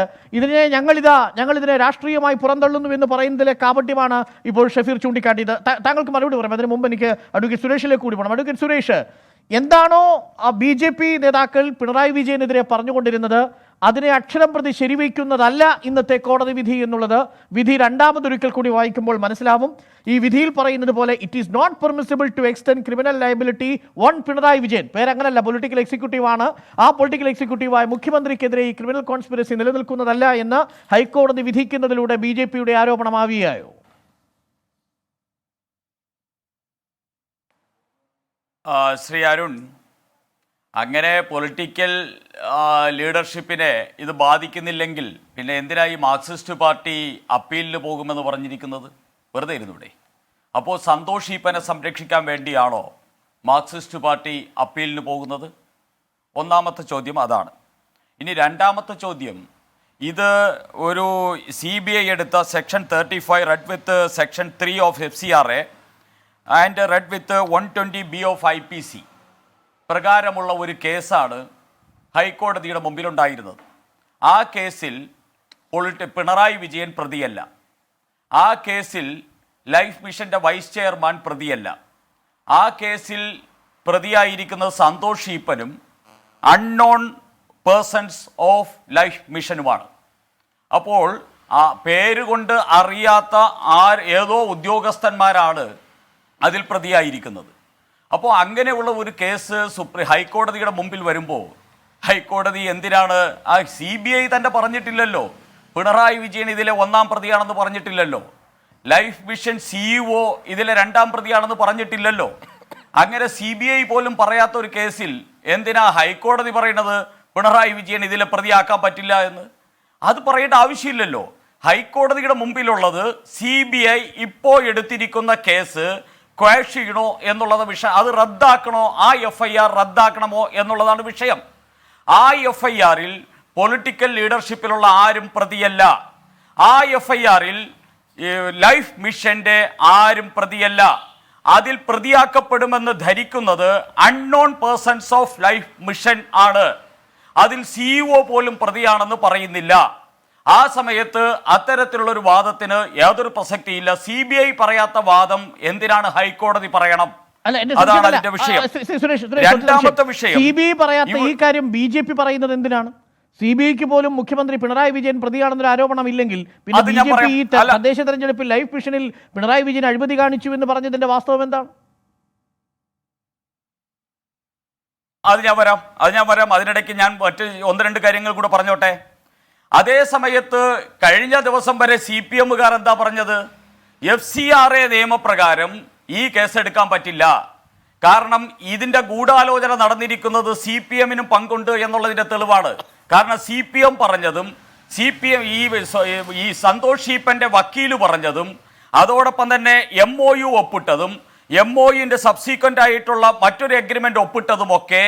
ഞങ്ങളിതിനെ രാഷ്ട്രീയമായി പുറന്തള്ളുന്നു എന്ന് പറയുന്നതിലെ കാപട്യമാണ് ഇപ്പോൾ ഷഫീർ ചൂണ്ടിക്കാട്ടിയത്. താങ്കൾക്ക് മറുപടി പറയാം. അതിന് മുമ്പ് എനിക്ക് അഡ്വക്കേറ്റ് സുരേഷിലേക്ക് കൂടി പോകണം. അഡ്വക്കേറ്റ് സുരേഷ്, എന്താണോ BJP നേതാക്കൾ പിണറായി വിജയനെതിരെ പറഞ്ഞുകൊണ്ടിരുന്നത് അതിനെ അക്ഷരം പ്രതി ശരിവയ്ക്കുന്നതല്ല ഇന്നത്തെ കോടതി വിധി എന്നുള്ളത് വിധി രണ്ടാമതൊരിക്കൽ കൂടി വായിക്കുമ്പോൾ മനസ്സിലാവും. ഈ വിധിയിൽ പറയുന്നത് പോലെ it is not permissible to extend criminal liability on Pinarayi Vijayan. പേരങ്ങനല്ല, പൊളിറ്റിക്കൽ എക്സിക്യൂട്ടീവ് ആണ്. ആ പൊളിറ്റിക്കൽ എക്സിക്യൂട്ടീവായ മുഖ്യമന്ത്രിക്കെതിരെ ഈ ക്രിമിനൽ കോൺസ്പിറസി നിലനിൽക്കുന്നതല്ല എന്ന് ഹൈക്കോടതി വിധിക്കുന്നതിലൂടെ BJPയുടെ ആരോപണമാവുകയായോ? ശ്രീ അരുൺ, അങ്ങനെ പൊളിറ്റിക്കൽ ലീഡർഷിപ്പിനെ ഇത് ബാധിക്കുന്നില്ലെങ്കിൽ പിന്നെ എന്തിനാ ഈ മാർക്സിസ്റ്റ് പാർട്ടി അപ്പീലിന് പോകുമെന്ന് പറഞ്ഞിരിക്കുന്നത്? വെറുതെ ഇരുന്നൂടെ? അപ്പോൾ സന്തോഷ് ഈപ്പനെ സംരക്ഷിക്കാൻ വേണ്ടിയാണോ മാർക്സിസ്റ്റ് പാർട്ടി അപ്പീലിന് പോകുന്നത്? ഒന്നാമത്തെ ചോദ്യം അതാണ്. ഇനി രണ്ടാമത്തെ ചോദ്യം, ഇത് ഒരു CBI എടുത്ത section 35 read with section 3 of FCRA and read with 120B of IPC പ്രകാരമുള്ള ഒരു കേസാണ് ഹൈക്കോടതിയുടെ മുമ്പിലുണ്ടായിരുന്നത്. ആ കേസിൽ പിണറായി വിജയൻ പ്രതിയല്ല. ആ കേസിൽ ലൈഫ് മിഷൻ്റെ വൈസ് ചെയർമാൻ പ്രതിയല്ല. ആ കേസിൽ പ്രതിയായിരിക്കുന്നത് സന്തോഷ് ഈപ്പനും അൺനോൺ പേഴ്സൺസ് ഓഫ് ലൈഫ് മിഷനുമാണ്. അപ്പോൾ ആ പേരുകൊണ്ട് അറിയാത്ത ഏതോ ഉദ്യോഗസ്ഥന്മാരാണ് അതിൽ പ്രതിയായിരിക്കുന്നത്. അപ്പോൾ അങ്ങനെയുള്ള ഒരു കേസ് ഹൈക്കോടതിയുടെ മുമ്പിൽ വരുമ്പോൾ ഹൈക്കോടതി എന്തിനാണ് CBI തന്നെ പറഞ്ഞിട്ടില്ലല്ലോ പിണറായി വിജയൻ ഇതിലെ ഒന്നാം പ്രതിയാണെന്ന് പറഞ്ഞിട്ടില്ലല്ലോ. ലൈഫ് മിഷൻ CEO ഇതിലെ രണ്ടാം പ്രതിയാണെന്ന് പറഞ്ഞിട്ടില്ലല്ലോ. അങ്ങനെ CBI പോലും പറയാത്ത ഒരു കേസിൽ എന്തിനാ ഹൈക്കോടതി പറയുന്നത് പിണറായി വിജയൻ ഇതിലെ പ്രതിയാക്കാൻ പറ്റില്ല എന്ന്? അത് പറയേണ്ട ആവശ്യമില്ലല്ലോ. ഹൈക്കോടതിയുടെ മുമ്പിലുള്ളത് CBI ഇപ്പോൾ എടുത്തിരിക്കുന്ന കേസ് ക്വാഷ് ചെയ്യണോ എന്നുള്ളത് വിഷയം. അത് റദ്ദാക്കണോ, ആ FIR റദ്ദാക്കണമോ എന്നുള്ളതാണ് വിഷയം. ആ FIRൽ പൊളിറ്റിക്കൽ ലീഡർഷിപ്പിലുള്ള ആരും പ്രതിയല്ല. ആ FIRൽ ലൈഫ് മിഷന്റെ ആരും പ്രതിയല്ല. അതിൽ പ്രതിയാക്കപ്പെടുമെന്ന് ധരിക്കുന്നത് unknown persons of Life Mission ആണ്. അതിൽ CEO പോലും പ്രതിയാണെന്ന് പറയുന്നില്ല. ആ സമയത്ത് അത്തരത്തിലുള്ള ഒരു വാദത്തിന് യാതൊരു പ്രസക്തിയില്ല. CBI പറയാത്ത വാദം എന്തിനാണ് ഹൈക്കോടതി പറയണം? അതാണ് അതിന്റെ വിഷയം. രണ്ടാമത്തെ വിഷയം, CBI പറയാത്ത ഈ കാര്യം BJP പറയുന്നത് എന്തിനാണ്? CBIക്ക് പോലും മുഖ്യമന്ത്രി പിണറായി വിജയൻ പ്രതിയാണെന്നൊരു ആരോപണം ഇല്ലെങ്കിൽ പിന്നെ BJP ഈ തദ്ദേശ തെരഞ്ഞെടുപ്പിൽ ലൈഫ് മിഷനിൽ പിണറായി വിജയൻ അഴിമതി കാണിച്ചു എന്ന് പറഞ്ഞതിന്റെ വാസ്തവം എന്താണ്? അത് ഞാൻ വരാം. അതിനിടയ്ക്ക് ഞാൻ മറ്റ് ഒന്ന് രണ്ട് കാര്യങ്ങൾ കൂടെ പറഞ്ഞോട്ടെ. അതേ സമയത്ത് കഴിഞ്ഞ ദിവസം വരെ CPMകാർ എന്താ പറഞ്ഞത്? FCRA നിയമപ്രകാരം ഈ കേസെടുക്കാൻ പറ്റില്ല. കാരണം ഇതിൻ്റെ ഗൂഢാലോചന നടന്നിരിക്കുന്നത് CPMനും പങ്കുണ്ട് എന്നുള്ളതിൻ്റെ തെളിവാണ്. കാരണം CPM പറഞ്ഞതും ഈ സന്തോഷ് ഈപ്പൻ്റെ വക്കീല് പറഞ്ഞതും അതോടൊപ്പം തന്നെ MOU ഒപ്പിട്ടതും MOUൻ്റെ സബ്സീക്വൻ്റ് ആയിട്ടുള്ള മറ്റൊരു എഗ്രിമെൻ്റ് ഒപ്പിട്ടതുമൊക്കെ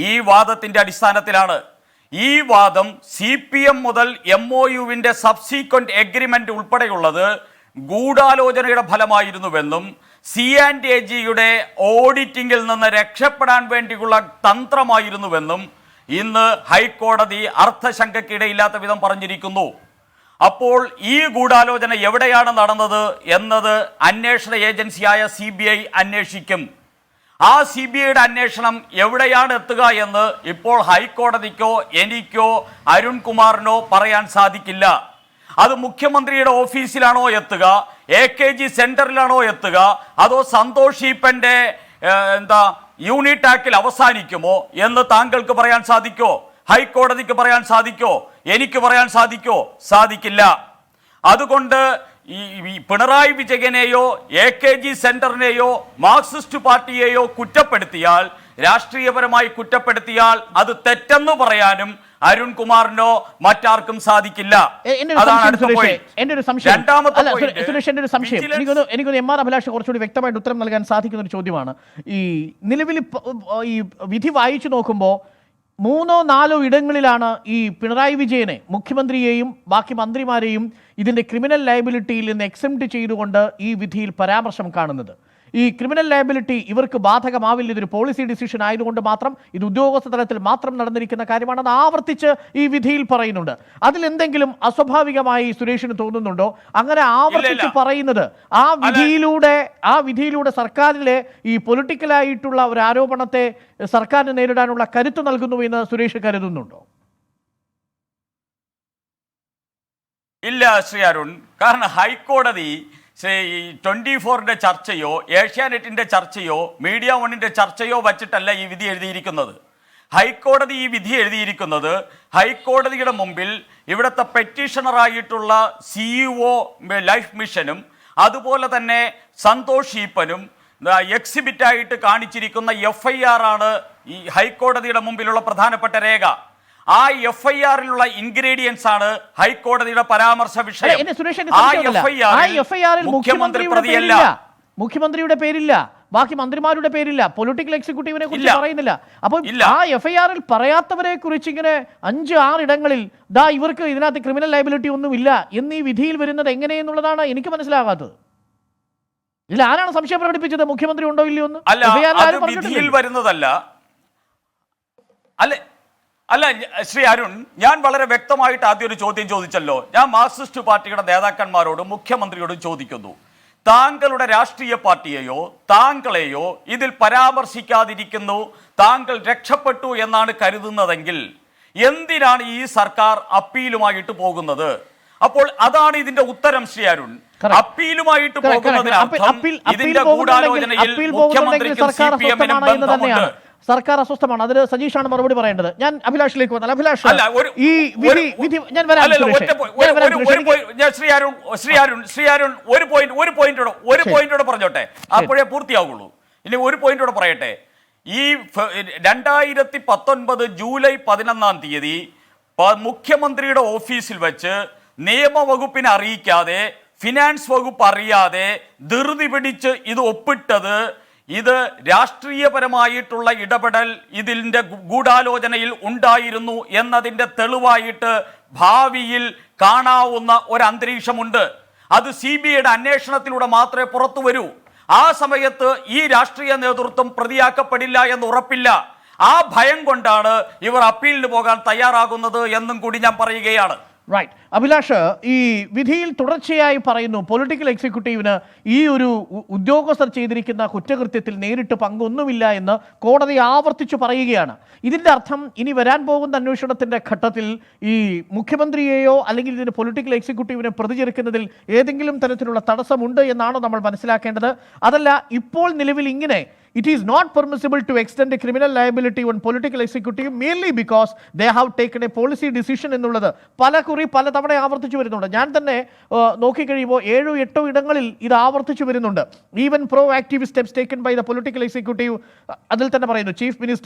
ഈ വാദത്തിൻ്റെ അടിസ്ഥാനത്തിലാണ്. ഈ വാദം CPM മുതൽ MOUവിൻ്റെ സബ്സീക്വൻ്റ് എഗ്രിമെൻ്റ് ഉൾപ്പെടെയുള്ളത് ഗൂഢാലോചനയുടെ ഫലമായിരുന്നുവെന്നും C&AGയുടെ ഓഡിറ്റിങ്ങിൽ നിന്ന് രക്ഷപ്പെടാൻ വേണ്ടിയുള്ള തന്ത്രമായിരുന്നുവെന്നും ഇന്ന് ഹൈക്കോടതി അർത്ഥശങ്കയ്ക്കിടയില്ലാത്ത വിധം പറഞ്ഞിരിക്കുന്നു. അപ്പോൾ ഈ ഗൂഢാലോചന എവിടെയാണ് നടന്നത് എന്നത് അന്വേഷണ ഏജൻസിയായ CBI അന്വേഷിക്കും. ആ CBIയുടെ അന്വേഷണം എവിടെയാണ് എത്തുക എന്ന് ഇപ്പോൾ ഹൈക്കോടതിക്കോ എനിക്കോ അരുൺകുമാറിനോ പറയാൻ സാധിക്കില്ല. അത് മുഖ്യമന്ത്രിയുടെ ഓഫീസിലാണോ എത്തുക, AKG സെന്ററിലാണോ എത്തുക, അതോ സന്തോഷ് ഈപ്പൻ്റെ യൂണിടാക്കിൽ അവസാനിക്കുമോ എന്ന് താങ്കൾക്ക് പറയാൻ സാധിക്കോ? ഹൈക്കോടതിക്ക് പറയാൻ സാധിക്കോ? എനിക്ക് പറയാൻ സാധിക്കോ? സാധിക്കില്ല. അതുകൊണ്ട് ഈ പിണറായി വിജയനെയോ AKG സെന്ററിനെയോ മാർക്സിസ്റ്റ് പാർട്ടിയെയോ കുറ്റപ്പെടുത്തിയാൽ, രാഷ്ട്രീയപരമായി കുറ്റപ്പെടുത്തിയാൽ അത് തെറ്റെന്ന് പറയാനും അരുൺകുമാറിനോ മറ്റാർക്കും സാധിക്കില്ല. എനിക്കൊന്ന് MR അഭിലാഷ് കുറച്ചുകൂടി വ്യക്തമായിട്ട് ഉത്തരം നൽകാൻ സാധിക്കുന്ന ഒരു ചോദ്യമാണ്. ഈ നിലവിൽ ഈ വിധി വായിച്ചു നോക്കുമ്പോൾ 3-4 ഇടങ്ങളിലാണ് ഈ പിണറായി വിജയനെ, മുഖ്യമന്ത്രിയെയും ബാക്കി മന്ത്രിമാരെയും ഇതിൻ്റെ ക്രിമിനൽ ലയബിലിറ്റിയിൽ നിന്ന് എക്സെംപ്റ്റ് ചെയ്തുകൊണ്ട് ഈ വിധിയിൽ പരാമർശം കാണുന്നത്. ഈ ക്രിമിനൽ ലയബിലിറ്റി ഇവർക്ക് ബാധകമാവില്ല, ഇതൊരു പോളിസി ഡിസിഷൻ ആയതുകൊണ്ട് മാത്രം, ഇത് ഉദ്യോഗസ്ഥ തലത്തിൽ മാത്രം നടന്നിരിക്കുന്ന കാര്യമാണെന്ന് ആവർത്തിച്ച് ഈ വിധിയിൽ പറയുന്നുണ്ട്. അതിലെന്തെങ്കിലും അസ്വാഭാവികമായി സുരേഷിന് തോന്നുന്നുണ്ടോ? അങ്ങനെ ആവർത്തിച്ച് പറയുന്നത് ആ വിധിയിലൂടെ സർക്കാരിലെ ഈ പൊളിറ്റിക്കലായിട്ടുള്ള ഒരു ആരോപണത്തെ സർക്കാരിന് നേരിടാനുള്ള കരുത്ത് നൽകുന്നു എന്ന് സുരേഷ് കരുതുന്നുണ്ടോ? ഇല്ല ശ്രീ അരുൺ, കാരണം ഹൈക്കോടതി 24-ന്റെ ചർച്ചയോ ഏഷ്യാനെറ്റിന്റെ ചർച്ചയോ മീഡിയ വണ്ണിന്റെ ചർച്ചയോ വച്ചിട്ടല്ല ഈ വിധി എഴുതിയിരിക്കുന്നത്. ഹൈക്കോടതി ഈ വിധി എഴുതിയിരിക്കുന്നത് ഹൈക്കോടതിയുടെ മുമ്പിൽ ഇവിടുത്തെ പെറ്റീഷണറായിട്ടുള്ള CEO ലൈഫ് മിഷനും അതുപോലെ തന്നെ സന്തോഷ് ഈപ്പനും എക്സിബിറ്റായിട്ട് കാണിച്ചിരിക്കുന്ന FIR ആണ് ഈ ഹൈക്കോടതിയുടെ മുമ്പിലുള്ള പ്രധാനപ്പെട്ട രേഖ. ആ FIR-ലുള്ള ഇൻഗ്രീഡിയൻസ് ആണ് ഹൈക്കോടതിയുടെ പരാമർശ വിഷയം. മുഖ്യമന്ത്രി പ്രതിയല്ല, മുഖ്യമന്ത്രിയുടെ പേരില്ല, ബാക്കി മന്ത്രിമാരുടെ പേരില്ല, പൊളിറ്റിക്കൽ എക്സിക്യൂട്ടീവിനെ കുറിച്ച് പറയുന്നില്ല. അപ്പോൾ ആ FIR-ൽ പറയാത്തവരെ കുറിച്ച് ഇങ്ങനെ 5-6 ഇടങ്ങളിൽ ഇവർക്ക് ഇതിനകത്ത് ക്രിമിനൽ ലയബിലിറ്റി ഒന്നുമില്ല എന്നീ വിധിയിൽ വരുന്നത് എങ്ങനെയെന്നുള്ളതാണ് എനിക്ക് മനസ്സിലാകാത്തത്. ഇതിൽ ആരാണ് സംശയം പ്രകടിപ്പിച്ചത്? മുഖ്യമന്ത്രി ഉണ്ടോ ഇല്ലയോ എന്ന്? വിധിയിൽ വരുന്നതല്ല. അല്ല ശ്രീ അരുൺ, ഞാൻ വളരെ വ്യക്തമായിട്ട് ആദ്യം ഒരു ചോദ്യം ചോദിച്ചല്ലോ. ഞാൻ മാർക്സിസ്റ്റ് പാർട്ടിയുടെ നേതാക്കന്മാരോടും മുഖ്യമന്ത്രിയോടും ചോദിക്കുന്നു, താങ്കളുടെ രാഷ്ട്രീയ പാർട്ടിയെയോ താങ്കളെയോ ഇതിൽ പരാമർശിക്കാതിരിക്കുന്നു, താങ്കൾ രക്ഷപ്പെട്ടു എന്നാണ് കരുതുന്നതെങ്കിൽ എന്തിനാണ് ഈ സർക്കാർ അപ്പീലുമായിട്ട് പോകുന്നത്? അപ്പോൾ അതാണ് ഇതിന്റെ ഉത്തരം ശ്രീ അരുൺ. അപ്പീലുമായിട്ട് പോകുന്നതിനർത്ഥം ഇതിന്റെ ഗൂഢാലോചനയിൽ മുഖ്യമന്ത്രിക്കും CPM-നും ബന്ധമുണ്ട്. സർക്കാർ അസ്വസ്ഥമാണ്. അതിന് സജീഷാണ് മറുപടി പറയേണ്ടത്. ഞാൻ അഭിലാഷിലേക്ക് വന്നാൽ, അഭിലാഷ് ഈ വിധി ഞാൻ ശ്രീ അരുൺ ഒരു പോയിന്റോടെ പറഞ്ഞോട്ടെ, അപ്പോഴേ പൂർത്തിയാവുള്ളൂ. ഇനി ഒരു പോയിന്റോടെ പറയട്ടെ. ഈ 2019 ജൂലൈ 11 മുഖ്യമന്ത്രിയുടെ ഓഫീസിൽ വെച്ച് നിയമവകുപ്പിനെ അറിയിക്കാതെ ഫിനാൻസ് വകുപ്പ് അറിയാതെ ധൃതി പിടിച്ച് ഇത് ഒപ്പിട്ടത് ഇത് രാഷ്ട്രീയപരമായിട്ടുള്ള ഇടപെടൽ ഇതിൻ്റെ ഗൂഢാലോചനയിൽ ഉണ്ടായിരുന്നു എന്നതിൻ്റെ തെളിവായിട്ട് ഭാവിയിൽ കാണാവുന്ന ഒരു അന്തരീക്ഷമുണ്ട്. അത് CBIയുടെ അന്വേഷണത്തിലൂടെ മാത്രമേ പുറത്തു വരൂ. ആ സമയത്ത് ഈ രാഷ്ട്രീയ നേതൃത്വം പ്രതിയാക്കപ്പെടില്ല എന്ന് ഉറപ്പില്ല. ആ ഭയം കൊണ്ടാണ് ഇവർ അപ്പീലിന് പോകാൻ തയ്യാറാകുന്നത് എന്നും കൂടി ഞാൻ പറയുകയാണ്. റൈറ്റ്. അഭിലാഷ്, ഈ വിധിയിൽ തുടർച്ചയായി പറയുന്നു പൊളിറ്റിക്കൽ എക്സിക്യൂട്ടീവിന് ഈ ഒരു ഉദ്യോഗസ്ഥർ ചെയ്തിരിക്കുന്ന കുറ്റകൃത്യത്തിൽ നേരിട്ട് പങ്കൊന്നുമില്ല എന്ന് കോടതി ആവർത്തിച്ചു പറയുകയാണ്. ഇതിൻ്റെ അർത്ഥം ഇനി വരാൻ പോകുന്ന അന്വേഷണത്തിൻ്റെ ഘട്ടത്തിൽ ഈ മുഖ്യമന്ത്രിയെയോ അല്ലെങ്കിൽ ഇതിന് പൊളിറ്റിക്കൽ എക്സിക്യൂട്ടീവിനെ പ്രതി ചേർക്കുന്നതിൽ ഏതെങ്കിലും തരത്തിലുള്ള തടസ്സമുണ്ട് എന്നാണ് നമ്മൾ മനസ്സിലാക്കേണ്ടത്. അതല്ല, ഇപ്പോൾ നിലവിൽ ഇങ്ങനെ it is not permissible to extend a criminal liability on political executive merely because they have taken a policy decision എന്നുള്ളത് പല തവണ ആവർത്തിച്ചു വരുന്നുണ്ട്. ഞാൻ തന്നെ നോക്കിക്കഴിയുമ്പോൾ 7-8 ഇടങ്ങളിൽ ഇത് ആവർത്തിച്ചു വരുന്നുണ്ട്. Even proactive steps taken by the political executive, അതിൽ തന്നെ പറയുന്നു chief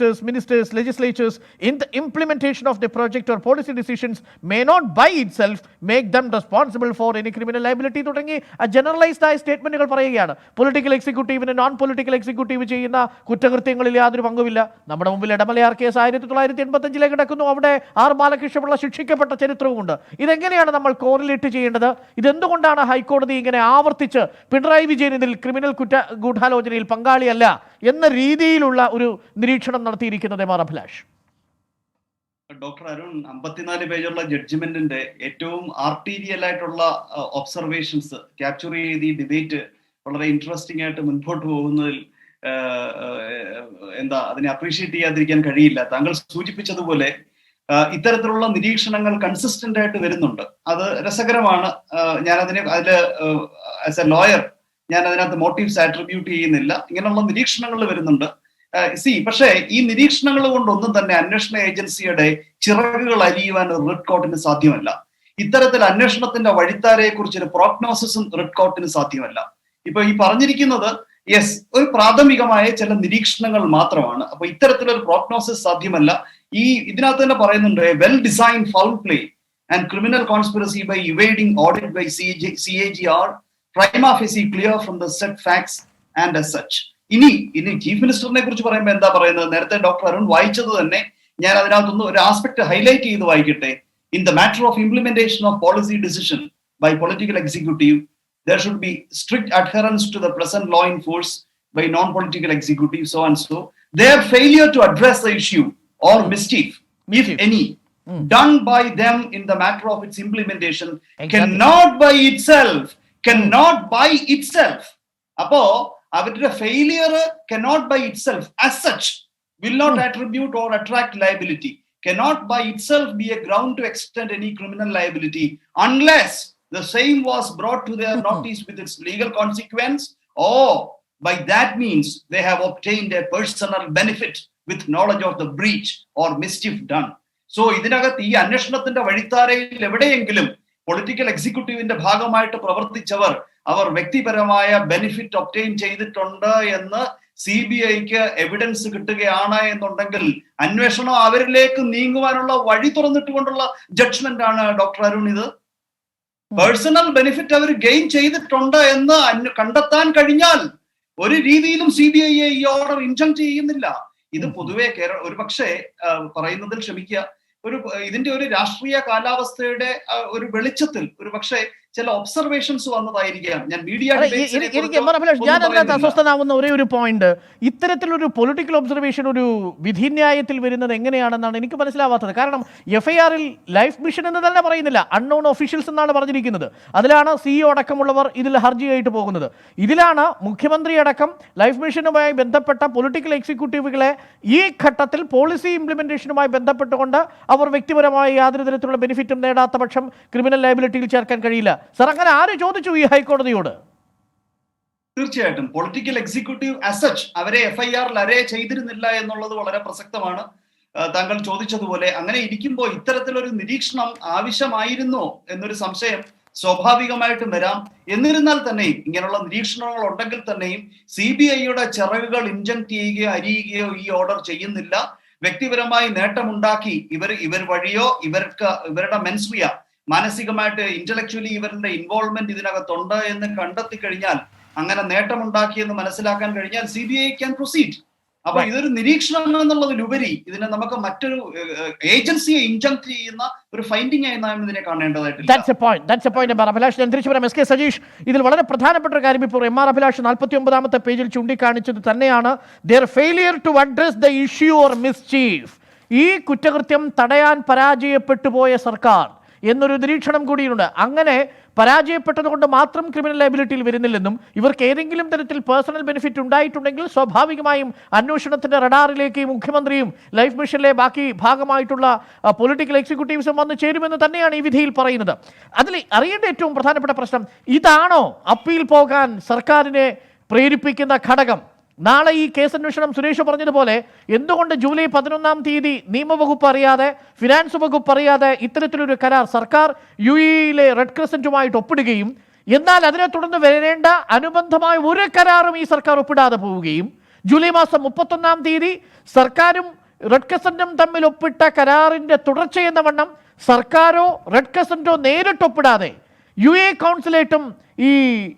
ministers legislatures in the implementation of the project or policy decisions may not by itself make them responsible for any criminal liability തുടങ്ങി generalised ആയ സ്റ്റേറ്റ്മെന്റുകൾ പറയുകയാണ്. Political എക്സിക്യൂട്ടീവിന് non political executive ചെയ്യുന്ന കുറ്റകൃത്യങ്ങളിൽ യാതൊരു പങ്കുമില്ല. നമ്മുടെ മുമ്പിൽ ഇടമലയാർ കേസ് 1985 കിടക്കുന്നു. അവിടെ R. ബാലകൃഷ്ണപിള്ള ശിക്ഷിക്കപ്പെട്ട ചരിത്രവുമുണ്ട്. ഇതെങ്ങനെയാണ് നമ്മൾ കോറിലേറ്റ് ചെയ്യേണ്ടത്? ഇതെന്തുകൊണ്ടാണ് ഹൈക്കോടതി ഇങ്ങനെ ആവർത്തിച്ച് പിണറായി വിജയൻ ഇതിൽ ക്രിമിനൽ ഗൂഢാലോചനയിൽ പങ്കാളിയല്ല എന്ന രീതിയിലുള്ള ഒരു നിരീക്ഷണം നടത്തിയിരിക്കുന്നത്? അഭിലാഷ്, ഡോക്ടർ അരുൺ 54 പേജുള്ള ജഡ്ജ്മെന്റിന്റെ ഏറ്റവും ആർട്ടീരിയൽ ആയിട്ടുള്ള ഒബ്സർവേഷൻസ് ക്യാപ്ചർ ചെയ്ത് ഈ ഡിബേറ്റ് വളരെ ഇൻട്രസ്റ്റിംഗ് ആയിട്ട് മുൻപോട്ട് പോകുന്നതിൽ അതിനെ അപ്രീഷിയേറ്റ് ചെയ്യാതിരിക്കാൻ കഴിയില്ല. താങ്കൾ സൂചിപ്പിച്ചതുപോലെ ഇത്തരത്തിലുള്ള നിരീക്ഷണങ്ങൾ കൺസിസ്റ്റന്റ് ആയിട്ട് വരുന്നുണ്ട്. അത് രസകരമാണ്. ആസ് എ ലോയർ ഞാൻ അതിനകത്ത് മോട്ടീവ്സ് ആട്രിബ്യൂട്ട് ചെയ്യുന്നില്ല. ഇങ്ങനെയുള്ള നിരീക്ഷണങ്ങൾ വരുന്നുണ്ട്. പക്ഷേ ഈ നിരീക്ഷണങ്ങൾ കൊണ്ടൊന്നും തന്നെ അന്വേഷണ ഏജൻസിയുടെ ചിറകുകൾ അലിയുവാൻ റിട്ട് കോർട്ടിന് സാധ്യമല്ല. ഇത്തരത്തിൽ അന്വേഷണത്തിന്റെ വഴിത്താരയെ കുറിച്ചൊരു പ്രോഗ്നോസിസും റിട്ട് കോർട്ടിന് സാധ്യമല്ല. ഇപ്പൊ ഈ പറഞ്ഞിരിക്കുന്നത് ഒരു പ്രാഥമികമായ ചില നിരീക്ഷണങ്ങൾ മാത്രമാണ്. അപ്പൊ ഇത്തരത്തിലൊരു പ്രോഗ്നോസിസ് സാധ്യമല്ല. ഇതിനകത്ത് തന്നെ പറയുന്നുണ്ട് well design foul play and criminal conspiracy by evading audit by CAGR prima facie clear from the set facts and as such. ഇനി ചീഫ് മിനിസ്റ്ററിനെ കുറിച്ച് പറയുമ്പോൾ എന്താ പറയുന്നത്? നേരത്തെ ഡോക്ടർ അരുൺ വായിച്ചത് തന്നെ ഞാൻ അതിനകത്തൊന്ന് ഒരു ആസ്പെക്ട് ഹൈലൈറ്റ് ചെയ്ത് വായിക്കട്ടെ. In the matter of implementation of policy decision by political executive there should be strict adherence to the present law in force by non-political executives, so and so. Their failure to address the issue or mischief, if any, done by them in the matter of its implementation, cannot by itself. Apo avരുടെ failure cannot by itself as such will not attribute or attract liability, cannot by itself be a ground to extend any criminal liability unless the same was brought to their notice with its legal consequence, or by that means they have obtained a personal benefit with knowledge of the breach or mischief done. So ഇതിനകത്ത് ഈ അന്വേഷണത്തിന്റെ വഴിത്താരയിൽ എവിടെയെങ്കിലും political എക്സിക്യൂട്ടീവിന്റെ ഭാഗമായിട്ട് പ്രവർത്തിച്ചവർ അവർ വ്യക്തിപരമായ benefit obtain ചെയ്തിട്ടുണ്ട് എന്ന് CBIക്ക് evidence കിട്ടുകയാണ് എന്നുണ്ടെങ്കിൽ അന്വേഷണം അവരിലേക്ക് നീങ്ങുവാനുള്ള വഴി തുറന്നിട്ടുകൊണ്ടുള്ള ജഡ്ജ്മെന്റ് ആണ് ഡോക്ടർ അരുൺ. ഇത് പേഴ്സണൽ ബെനിഫിറ്റ് അവർ ഗെയിൻ ചെയ്തിട്ടുണ്ട് എന്ന് കണ്ടെത്താൻ കഴിഞ്ഞാൽ ഒരു രീതിയിലും CBIയെ ഈ ഓർഡർ ഇൻജങ്ക്ട് ചെയ്യുന്നില്ല. ഇത് പൊതുവെ ഒരു പക്ഷേ പറയുന്നതിൽ ക്ഷമിക്കുക, ഇതിന്റെ ഒരു രാഷ്ട്രീയ കാലാവസ്ഥയുടെ ഒരു വെളിച്ചത്തിൽ ഒരു പക്ഷേ ചില ഒബ്സർവേഷൻസ് വന്നതായിരിക്കാം. ഞാൻ ഞാൻ അതിനകത്ത് അസ്വസ്ഥനാവുന്ന ഒരേ ഒരു പോയിന്റ്, ഇത്തരത്തിലൊരു പൊളിറ്റിക്കൽ ഒബ്സർവേഷൻ ഒരു വിധിന്യായത്തിൽ വരുന്നത് എങ്ങനെയാണെന്നാണ് എനിക്ക് മനസ്സിലാവാത്തത്. കാരണം FIR-ൽ ലൈഫ് മിഷൻ എന്ന് തന്നെ പറയുന്നില്ല, അൺനോൺ ഒഫീഷ്യൽസ് എന്നാണ് പറഞ്ഞിരിക്കുന്നത്. അതിലാണ് CEO അടക്കമുള്ളവർ ഇതിൽ ഹർജിയായിട്ട് പോകുന്നത്. ഇതിലാണ് മുഖ്യമന്ത്രി അടക്കം ലൈഫ് മിഷനുമായി ബന്ധപ്പെട്ട പൊളിറ്റിക്കൽ എക്സിക്യൂട്ടീവുകളെ ഈ ഘട്ടത്തിൽ പോളിസി ഇംപ്ലിമെന്റേഷനുമായി ബന്ധപ്പെട്ടുകൊണ്ട് അവർ വ്യക്തിപരമായി യാതൊരു തരത്തിലുള്ള ബെനിഫിറ്റും നേടാത്ത പക്ഷം ക്രിമിനൽ ലയബിലിറ്റിയിൽ ചേർക്കാൻ കഴിയില്ല. സർ, അങ്ങനെ ആര് ചോദിച്ചു ഈ ഹൈക്കോടതിയോട്? തീർച്ചയായിട്ടും പൊളിറ്റിക്കൽ എക്സിക്യൂട്ടീവ് അസച്ച് അവരെ FIR-ൽ അറേ ചെയ്തിരുന്നില്ല എന്നുള്ളത് വളരെ പ്രസക്തമാണ്. താങ്കൾ ചോദിച്ചതുപോലെ അങ്ങനെ ഇരിക്കുമ്പോൾ ഇത്തരത്തിലൊരു നിരീക്ഷണം ആവശ്യമായിരുന്നോ എന്നൊരു സംശയം സ്വാഭാവികമായിട്ടും വരാം. എന്നിരുന്നാൽ തന്നെയും ഇങ്ങനെയുള്ള നിരീക്ഷണങ്ങൾ ഉണ്ടെങ്കിൽ തന്നെയും CBIയുടെ ചിറകുകൾ ഇൻജക്ട് ചെയ്യുകയോ അരിയുകയോ ഈ ഓർഡർ ചെയ്യുന്നില്ല. വ്യക്തിപരമായി നേട്ടമുണ്ടാക്കി ഇവർ വഴിയോ ഇവരുടെ മെൻസ്രിയ മാനസികമായിട്ട് ഇന്റലക്ച്വലി ഇവരുടെ ഇൻവോൾവ്മെന്റ് ഇതിനകത്തുണ്ട് എന്ന് കണ്ടെത്തി കഴിഞ്ഞാൽ, അങ്ങനെ നേട്ടമുണ്ടാക്കിയെന്ന് മനസ്സിലാക്കാൻ കഴിഞ്ഞാൽ CBI ക്യാൻ പ്രൊസീഡ്. അപ്പൊ ഇതൊരു നിരീക്ഷണം എന്നുള്ളതിലുപരി ഇതിനെ നമുക്ക് മറ്റൊരു ഏജൻസിയെ ഇൻജക്ട് ചെയ്യുന്ന ഒരു ഫൈൻഡിംഗ് ആയി നാം ഇതിനെ കാണേണ്ടതായിട്ടില്ല. സജീഷ്, ഇതിൽ വളരെ പ്രധാനപ്പെട്ട ഒരു കാര്യം ഇപ്പോൾ MR അഭിലാഷ് 49ാമത്തെ പേജിൽ ചൂണ്ടിക്കാണിച്ചത് തന്നെയാണ്. their failure to address the issue or mischief. ഈ കുറ്റകൃത്യം തടയാൻ പരാജയപ്പെട്ടു പോയ സർക്കാർ എന്നൊരു നിരീക്ഷണം കൂടിയുണ്ട്. അങ്ങനെ പരാജയപ്പെട്ടത് കൊണ്ട് മാത്രം ക്രിമിനൽ ലയബിലിറ്റിയിൽ വരുന്നില്ലെന്നും ഇവർക്ക് ഏതെങ്കിലും തരത്തിൽ പേഴ്സണൽ ബെനിഫിറ്റ് ഉണ്ടായിട്ടുണ്ടെങ്കിൽ സ്വാഭാവികമായും അന്വേഷണത്തിന്റെ റഡാറിലേക്ക് മുഖ്യമന്ത്രിയും ലൈഫ് മിഷനിലെ ബാക്കി ഭാഗമായിട്ടുള്ള പൊളിറ്റിക്കൽ എക്സിക്യൂട്ടീവ്സും വന്ന് ചേരുമെന്ന് തന്നെയാണ് ഈ വിധിയിൽ പറയുന്നത്. അതിൽ അറിയേണ്ട ഏറ്റവും പ്രധാനപ്പെട്ട പ്രശ്നം ഇതാണോ അപ്പീൽ പോകാൻ സർക്കാരിനെ പ്രേരിപ്പിക്കുന്ന ഘടകം? നാളെ ഈ കേസന്വേഷണം സുരേഷ് പറഞ്ഞതുപോലെ എന്തുകൊണ്ട് ജൂലൈ 11-ാം തീയതി നിയമവകുപ്പ് അറിയാതെ, ഫിനാൻസ് വകുപ്പ് അറിയാതെ ഇത്തരത്തിലൊരു കരാർ സർക്കാർ UAE-യിലെ റെഡ് ക്രസന്റുമായിട്ട് ഒപ്പിടുകയും എന്നാൽ അതിനെ തുടർന്ന് വരേണ്ട അനുബന്ധമായ ഒരു കരാറും ഈ സർക്കാർ ഒപ്പിടാതെ പോവുകയും ജൂലൈ മാസം 31-ാം തീയതി സർക്കാരും റെഡ് ക്രസന്റും തമ്മിൽ ഒപ്പിട്ട കരാറിന്റെ തുടർച്ചയെന്ന വണ്ണം സർക്കാരോ റെഡ് ക്രസന്റോ നേരിട്ട് ഒപ്പിടാതെ UAE കൗൺസിലേറ്റും ഈ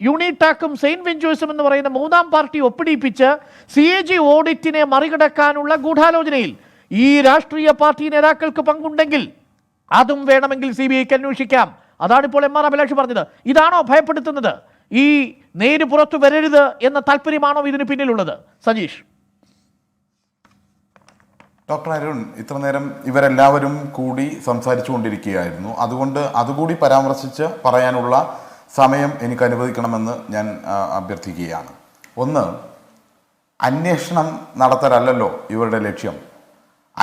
യൂണിടാക്കും സെയിന്റ് വെഞ്ചേഴ്സും എന്ന് പറയുന്ന മൂന്നാം പാർട്ടി ഒപ്പിടിപ്പിച്ച് CAG ഓഡിറ്റിനെ മറികടക്കാനുള്ള ഗൂഢാലോചനയിൽ ഈ രാഷ്ട്രീയ പാർട്ടി നേതാക്കൾക്ക് പങ്കുണ്ടെങ്കിൽ അതും വേണമെങ്കിൽ CBIക്ക് അന്വേഷിക്കാം. അതാണിപ്പോൾ MR അഭിലാഷ് പറഞ്ഞത്. ഇതാണോ ഭയപ്പെടുത്തുന്നത്? ഈ നേര് പുറത്തു വരരുത് എന്ന താല്പര്യമാണോ ഇതിന് പിന്നിലുള്ളത്? സജീഷ്. ഡോക്ടർ അരുൺ, ഇത്ര നേരം ഇവരെല്ലാവരും കൂടി സംസാരിച്ചു കൊണ്ടിരിക്കുകയായിരുന്നു. അതുകൊണ്ട് അതുകൂടി പരാമർശിച്ച് പറയാനുള്ള സമയം എനിക്ക് അനുവദിക്കണമെന്ന് ഞാൻ അഭ്യർത്ഥിക്കുകയാണ്. ഒന്ന്, അന്വേഷണം നടത്തലല്ലോ ഇവരുടെ ലക്ഷ്യം.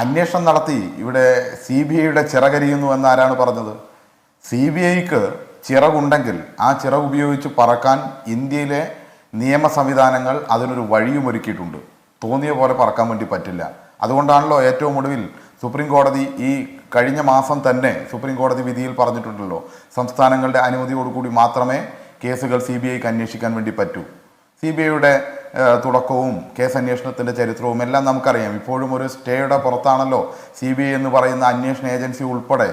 അന്വേഷണം നടത്തി ഇവിടെ CBIയുടെ ചിറകരിയുന്നു എന്നാരാണ് പറഞ്ഞത്? CBIക്ക് ചിറകുണ്ടെങ്കിൽ ആ ചിറക് ഉപയോഗിച്ച് പറക്കാൻ ഇന്ത്യയിലെ നിയമ സംവിധാനങ്ങൾ അതിനൊരു വഴിയും ഒരുക്കിയിട്ടുണ്ട്. തോന്നിയ പോലെ പറക്കാൻ വേണ്ടി പറ്റില്ല. അതുകൊണ്ടാണല്ലോ ഏറ്റവും ഒടുവിൽ സുപ്രീം കോടതി ഈ കഴിഞ്ഞ മാസം തന്നെ സുപ്രീം കോടതി വിധിയിൽ പറഞ്ഞിട്ടുണ്ടല്ലോ, സംസ്ഥാനങ്ങളുടെ അനുമതിയോടുകൂടി മാത്രമേ കേസുകൾ CBIക്ക് അന്വേഷിക്കാൻ വേണ്ടി പറ്റൂ. CBIയുടെ തുടക്കവും കേസ് അന്വേഷണത്തിൻ്റെ ചരിത്രവും എല്ലാം നമുക്കറിയാം. ഇപ്പോഴും ഒരു സ്റ്റേയുടെ പുറത്താണല്ലോ CBI എന്ന് പറയുന്ന അന്വേഷണ ഏജൻസി ഉൾപ്പെടെ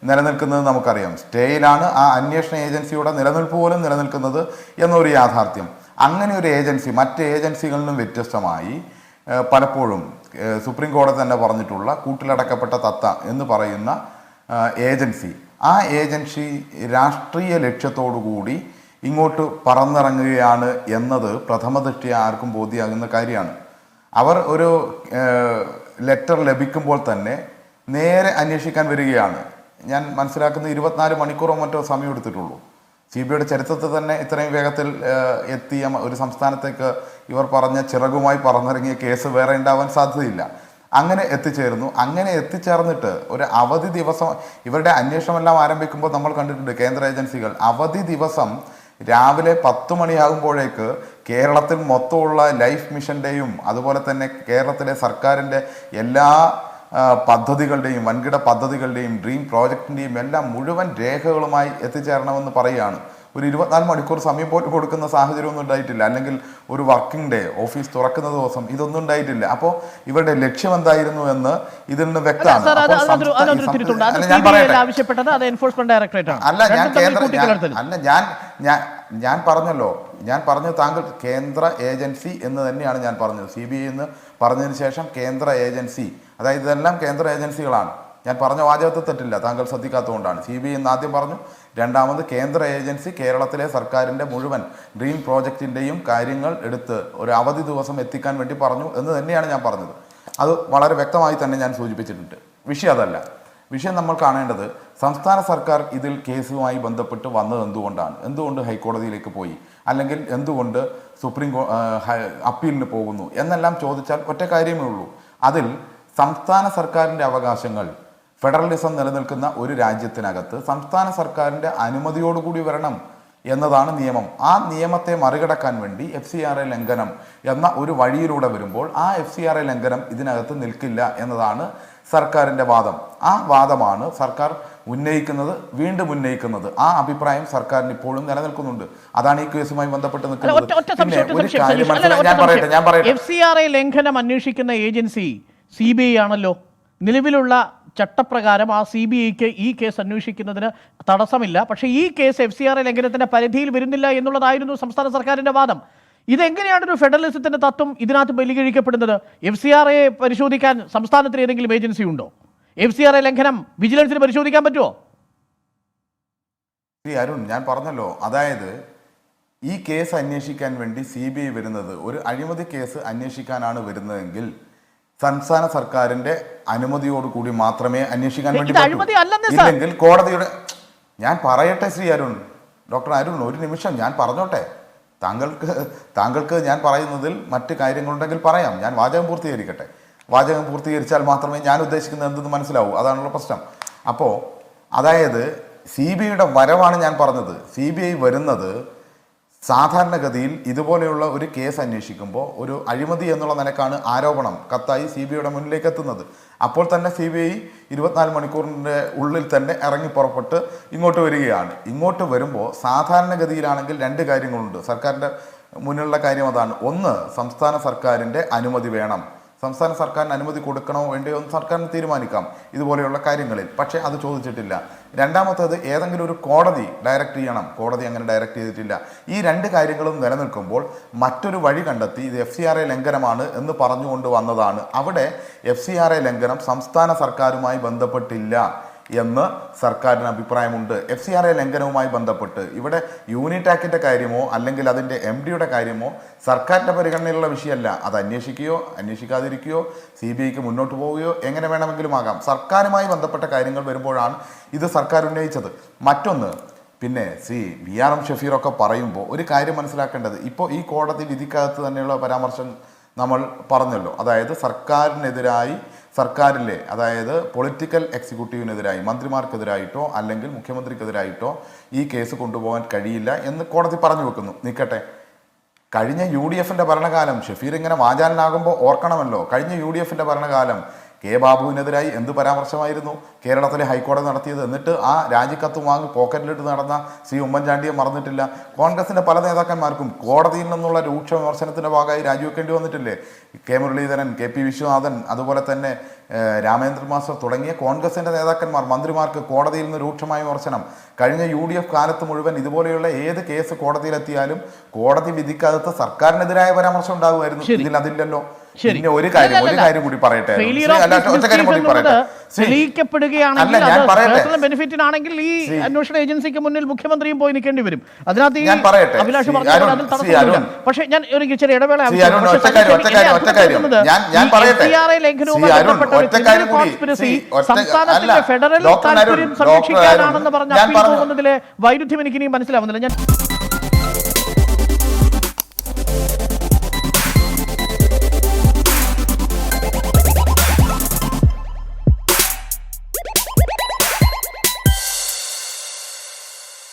നിലനിൽക്കുന്നത് നമുക്കറിയാം. സ്റ്റേയിലാണ് ആ അന്വേഷണ ഏജൻസിയുടെ നിലനിൽപ്പ് പോലും നിലനിൽക്കുന്നത് എന്നൊരു യാഥാർത്ഥ്യം. അങ്ങനെ ഒരു ഏജൻസി മറ്റ് ഏജൻസികളിൽ നിന്നും വ്യത്യസ്തമായി പലപ്പോഴും സുപ്രീം കോടതി തന്നെ പറഞ്ഞിട്ടുള്ള കൂട്ടിലടക്കപ്പെട്ട തത്ത എന്ന് പറയുന്ന ഏജൻസി, ആ ഏജൻസി രാഷ്ട്രീയ ലക്ഷ്യത്തോടു കൂടി ഇങ്ങോട്ട് പറന്നിറങ്ങുകയാണ് എന്നത് പ്രഥമ ദൃഷ്ടിയ ആർക്കും ബോധ്യമാകുന്ന കാര്യമാണ്. അവർ ഒരു ലെറ്റർ ലഭിക്കുമ്പോൾ തന്നെ നേരെ അന്വേഷിക്കാൻ വരികയാണ്. ഞാൻ മനസ്സിലാക്കുന്നത് 24 മണിക്കൂറോ മറ്റോ സമയം എടുത്തിട്ടുള്ളൂ. CBIയുടെ ചരിത്രത്തിൽ തന്നെ ഇത്രയും വേഗത്തിൽ എത്തിയ ഒരു സംസ്ഥാനത്തേക്ക് ഇവർ പറഞ്ഞ ചിറകുമായി പറന്നിറങ്ങിയ കേസ് വേറെ ഉണ്ടാവാൻ സാധ്യതയില്ല. അങ്ങനെ എത്തിച്ചേർന്നു. അങ്ങനെ എത്തിച്ചേർന്നിട്ട് ഒരു അവധി ദിവസം ഇവരുടെ അന്വേഷണമെല്ലാം ആരംഭിക്കുമ്പോൾ നമ്മൾ കണ്ടിട്ടുണ്ട് കേന്ദ്ര ഏജൻസികൾ അവധി ദിവസം രാവിലെ 10 മണിയാകുമ്പോഴേക്ക് കേരളത്തിൽ മൊത്തമുള്ള ലൈഫ് മിഷൻ്റെയും അതുപോലെ തന്നെ കേരളത്തിലെ സർക്കാരിൻ്റെ എല്ലാ പദ്ധതികളുടെയും വൻകിട പദ്ധതികളുടെയും ഡ്രീം പ്രോജക്റ്റിൻ്റെയും എല്ലാം മുഴുവൻ രേഖകളുമായി എത്തിച്ചേരണമെന്ന് പറയുകയാണ്. ഒരു 24 മണിക്കൂർ സമയം പോലും കൊടുക്കുന്ന സാഹചര്യമൊന്നും ഉണ്ടായിട്ടില്ല. അല്ലെങ്കിൽ ഒരു വർക്കിംഗ് ഡേ, ഓഫീസ് തുറക്കുന്ന ദിവസം, ഇതൊന്നും ഉണ്ടായിട്ടില്ല. അപ്പോൾ ഇവരുടെ ലക്ഷ്യം എന്തായിരുന്നു എന്ന് ഇതിൽ നിന്ന് വ്യക്തമാണ്. ഞാൻ പറഞ്ഞല്ലോ, ഞാൻ പറഞ്ഞത് താങ്കൾ കേന്ദ്ര ഏജൻസി എന്ന് തന്നെയാണ് ഞാൻ പറഞ്ഞത്. CBI എന്ന് പറഞ്ഞതിന് ശേഷം കേന്ദ്ര ഏജൻസി, അതായത് ഇതെല്ലാം കേന്ദ്ര ഏജൻസികളാണ്. ഞാൻ പറഞ്ഞ വാചകത്തിൽ തെറ്റില്ല, താങ്കൾ ശ്രദ്ധിക്കാത്തതുകൊണ്ടാണ്. CBI എന്ന് ആദ്യം പറഞ്ഞു, രണ്ടാമത് കേന്ദ്ര ഏജൻസി കേരളത്തിലെ സർക്കാരിൻ്റെ മുഴുവൻ ഡ്രീം പ്രോജക്റ്റിൻ്റെയും കാര്യങ്ങൾ എടുത്ത് ഒരു അവധി ദിവസം എത്തിക്കാൻ വേണ്ടി പറഞ്ഞു എന്ന് തന്നെയാണ് ഞാൻ പറഞ്ഞത്. അത് വളരെ വ്യക്തമായി തന്നെ ഞാൻ സൂചിപ്പിച്ചിട്ടുണ്ട്. വിഷയം അതല്ല. വിഷയം നമ്മൾ കാണേണ്ടത് സംസ്ഥാന സർക്കാർ ഇതിൽ കേസുമായി ബന്ധപ്പെട്ട് വന്നത് എന്തുകൊണ്ട് ഹൈക്കോടതിയിലേക്ക് പോയി, അല്ലെങ്കിൽ എന്തുകൊണ്ട് അപ്പീലിന് പോകുന്നു എന്നെല്ലാം ചോദിച്ചാൽ ഒറ്റ കാര്യമേ ഉള്ളൂ. അതിൽ സംസ്ഥാന സർക്കാരിൻ്റെ അവകാശങ്ങൾ, ഫെഡറലിസം നിലനിൽക്കുന്ന ഒരു രാജ്യത്തിനകത്ത് സംസ്ഥാന സർക്കാരിൻ്റെ അനുമതിയോടുകൂടി വരണം എന്നതാണ് നിയമം. ആ നിയമത്തെ മറികടക്കാൻ വേണ്ടി FCRA ലംഘനം എന്ന ഒരു വഴിയിലൂടെ വരുമ്പോൾ ആ FCRA ലംഘനം ഇതിനകത്ത് നിൽക്കില്ല എന്നതാണ് സർക്കാരിൻ്റെ വാദം. ആ വാദമാണ് സർക്കാർ വീണ്ടും ഉന്നയിക്കുന്നത്. ആ അഭിപ്രായം സർക്കാരിന് ഇപ്പോഴും നിലനിൽക്കുന്നുണ്ട്. അതാണ് ഈ കേസുമായി ബന്ധപ്പെട്ട് നിൽക്കുന്നത്. FCRA ലംഘനം അന്വേഷിക്കുന്ന ഏജൻസി CBI ആണല്ലോ. നിലവിലുള്ള ചട്ടപ്രകാരം ആ CBIക്ക് ഈ കേസ് അന്വേഷിക്കുന്നതിന് തടസ്സമില്ല. പക്ഷേ ഈ കേസ് FCRA ലംഘനത്തിന്റെ പരിധിയിൽ വരുന്നില്ല എന്നുള്ളതായിരുന്നു സംസ്ഥാന സർക്കാരിന്റെ വാദം. ഇതെങ്ങനെയാണ് ഒരു ഫെഡറലിസത്തിന്റെ തത്വം ഇതിനകത്ത് ബലികഴിക്കപ്പെടുന്നത്? FCRA പരിശോധിക്കാൻ സംസ്ഥാനത്തിന് ഏതെങ്കിലും ഏജൻസി ഉണ്ടോ? FCRA ലംഘനം വിജിലൻസിന് പരിശോധിക്കാൻ പറ്റുമോ? അരുൺ, ഞാൻ പറഞ്ഞല്ലോ, അതായത് ഈ കേസ് അന്വേഷിക്കാൻ വേണ്ടി CBI വരുന്നത് ഒരു അഴിമതി കേസ് അന്വേഷിക്കാനാണ് വരുന്നതെങ്കിൽ സംസ്ഥാന സർക്കാരിന്റെ അനുമതിയോടുകൂടി മാത്രമേ അന്വേഷിക്കാൻ വേണ്ടി ഇല്ലെങ്കിൽ കോടതിയുടെ. ഞാൻ പറയട്ടെ ശ്രീ അരുൺ, ഡോക്ടർ അരുൺ, ഒരു നിമിഷം ഞാൻ പറഞ്ഞോട്ടെ. താങ്കൾക്ക് ഞാൻ പറയുന്നതിൽ മറ്റ് കാര്യങ്ങളുണ്ടെങ്കിൽ പറയാം. ഞാൻ വാചകം പൂർത്തീകരിക്കട്ടെ. വാചകം പൂർത്തീകരിച്ചാൽ മാത്രമേ ഞാൻ ഉദ്ദേശിക്കുന്നത് എന്തെന്ന് മനസ്സിലാവൂ. അതാണുള്ള പ്രശ്നം. അപ്പോൾ അതായത് CBIയുടെ വരവാണ് ഞാൻ പറഞ്ഞത്. CBI വരുന്നത് സാധാരണഗതിയിൽ ഇതുപോലെയുള്ള ഒരു കേസ് അന്വേഷിക്കുമ്പോൾ ഒരു അഴിമതി എന്നുള്ള നിലക്കാണ് ആരോപണം കത്തായി CBIയുടെ മുന്നിലേക്ക് എത്തുന്നത്. അപ്പോൾ തന്നെ CBI 24 മണിക്കൂറിൻ്റെ ഉള്ളിൽ തന്നെ ഇറങ്ങി പുറപ്പെട്ട് ഇങ്ങോട്ട് വരികയാണ്. ഇങ്ങോട്ട് വരുമ്പോൾ സാധാരണഗതിയിലാണെങ്കിൽ 2 കാര്യങ്ങളുണ്ട്. സർക്കാരിൻ്റെ മുന്നിലുള്ള കാര്യം അതാണ്. ഒന്ന്, സംസ്ഥാന സർക്കാരിൻ്റെ അനുമതി വേണം. സംസ്ഥാന സർക്കാരിന് അനുമതി കൊടുക്കണോ വേണ്ടയോ എന്ന് സർക്കാരിന് തീരുമാനിക്കാം ഇതുപോലെയുള്ള കാര്യങ്ങളിൽ. പക്ഷേ അത് ചോദിച്ചിട്ടില്ല. രണ്ടാമത്തേത്, ഏതെങ്കിലും ഒരു കോടതി ഡയറക്റ്റ് ചെയ്യണം. കോടതി അങ്ങനെ ഡയറക്റ്റ് ചെയ്തിട്ടില്ല. ഈ 2 കാര്യങ്ങളും നിലനിൽക്കുമ്പോൾ മറ്റൊരു വഴി കണ്ടെത്തി ഇത് FCRA ലംഘനമാണ് എന്ന് പറഞ്ഞുകൊണ്ട് വന്നതാണ്. അവിടെ FCRA ലംഘനം സംസ്ഥാന സർക്കാരുമായി ബന്ധപ്പെട്ടില്ല എന്ന് സർക്കാരിന് അഭിപ്രായമുണ്ട്. FCRA ലംഘനവുമായി ബന്ധപ്പെട്ട് ഇവിടെ യൂണിറ്റ് ആക്ടിൻ്റെ കാര്യമോ അല്ലെങ്കിൽ അതിൻ്റെ MDയുടെ കാര്യമോ സർക്കാരിൻ്റെ പരിഗണനയിലുള്ള വിഷയമല്ല. അത് അന്വേഷിക്കുകയോ അന്വേഷിക്കാതിരിക്കുകയോ CBIക്ക് മുന്നോട്ട് പോവുകയോ എങ്ങനെ വേണമെങ്കിലും ആകാം. സർക്കാരുമായി ബന്ധപ്പെട്ട കാര്യങ്ങൾ വരുമ്പോഴാണ് ഇത് സർക്കാർ ഉന്നയിച്ചത്. മറ്റൊന്ന്, പിന്നെ BRM ഷഫീറൊക്കെ പറയുമ്പോൾ ഒരു കാര്യം മനസ്സിലാക്കേണ്ടത്, ഇപ്പോൾ ഈ കോടതി വിധിക്കകത്ത് തന്നെയുള്ള പരാമർശം നമ്മൾ പറഞ്ഞല്ലോ. അതായത് സർക്കാരിലെ അതായത് പൊളിറ്റിക്കൽ എക്സിക്യൂട്ടീവിനെതിരായി, മന്ത്രിമാർക്കെതിരായിട്ടോ അല്ലെങ്കിൽ മുഖ്യമന്ത്രിക്കെതിരായിട്ടോ ഈ കേസ് കൊണ്ടുപോകാൻ കഴിയില്ല എന്ന് കോടതി പറഞ്ഞു വെക്കുന്നു. നിൽക്കട്ടെ, കഴിഞ്ഞ UDFൻ്റെ ഭരണകാലം, ഷഫീർ ഇങ്ങനെ വാചാലനാകുമ്പോൾ ഓർക്കണമല്ലോ, കഴിഞ്ഞ UDFൻ്റെ ഭരണകാലം കെ ബാബുവിനെതിരായി എന്ത് പരാമർശമായിരുന്നു കേരളത്തിലെ ഹൈക്കോടതി നടത്തിയത്? എന്നിട്ട് ആ രാജിക്കത്ത് വാങ്ങി പോക്കറ്റിലിട്ട് നടന്ന ശ്രീ ഉമ്മൻചാണ്ടിയെ മറന്നിട്ടില്ല. കോൺഗ്രസിൻ്റെ പല നേതാക്കന്മാർക്കും കോടതിയിൽ നിന്നുള്ള രൂക്ഷ വിമർശനത്തിൻ്റെ ഭാഗമായി രാജിവെക്കേണ്ടി വന്നിട്ടില്ലേ? കെ മുരളീധരൻ, KP വിശ്വനാഥൻ, അതുപോലെ തന്നെ രാമേന്ദ്രൻ മാസ്റ്റർ തുടങ്ങിയ കോൺഗ്രസിൻ്റെ നേതാക്കന്മാർ, മന്ത്രിമാർക്ക് കോടതിയിൽ നിന്ന് രൂക്ഷമായ വിമർശനം. കഴിഞ്ഞ UDF കാലത്ത് മുഴുവൻ ഇതുപോലെയുള്ള ഏത് കേസ് കോടതിയിലെത്തിയാലും കോടതി വിധിക്കകത്ത് സർക്കാരിനെതിരായ പരാമർശം ഉണ്ടാകുമായിരുന്നു. ഇതിൽ അതില്ലല്ലോ. ശരി. പിന്നെ ഒരു കാര്യം കൂടി പറയട്ടെ. Failure of അല്ല, ഒറ്റ കാര്യം കൂടി പറയട്ടെ. തെളിയിക്കപ്പെടുകയാണെങ്കിൽ അല്ല, ഞാൻ അത് പറയട്ടെ. പേഴ്സണൽ ബെനിഫിറ്റിനാണെങ്കിൽ ഈ അന്വേഷണ ഏജൻസിക്ക് മുന്നിൽ മുഖ്യമന്ത്രിയും പോയി നിൽക്കേണ്ടി വരും. അതിനകത്ത് ഈ ഞാൻ പറയട്ടെ. അഭിലാഷ് ശ്രീ പറഞ്ഞ അരുൺ, അതിൽ ശ്രീ തടസ്സമില്ല. അരുൺ. പക്ഷേ ഞാൻ ഒരു ചെറിയ ഇടവേള ശ്രീ ആവശ്യമാണ്. അരുൺ, പക്ഷേ ഒറ്റ കാര്യം ഞാൻ പറയട്ടെ. ലംഘനവുമായി ശ്രീ അരുൺ, ബന്ധപ്പെട്ട ഒരു ഒറ്റ കാര്യം കൂടി. കോൺസ്പിരസി ഒറ്റ- സംസ്ഥാനത്തിന്റെ അല്ല, ഫെഡറൽ ഡോക്ടർ അരുൺ, താല്പര്യം ഡോക്ടർ സംരക്ഷിക്കാനാണെന്ന് അരുൺ, പറഞ്ഞ ഞാൻ അപ്പീൽ പറഞ്ഞു. പോകുന്നതിലെ വൈരുദ്ധ്യം എനിക്ക് ഇനിയും മനസ്സിലാവുന്നില്ല. ഞാൻ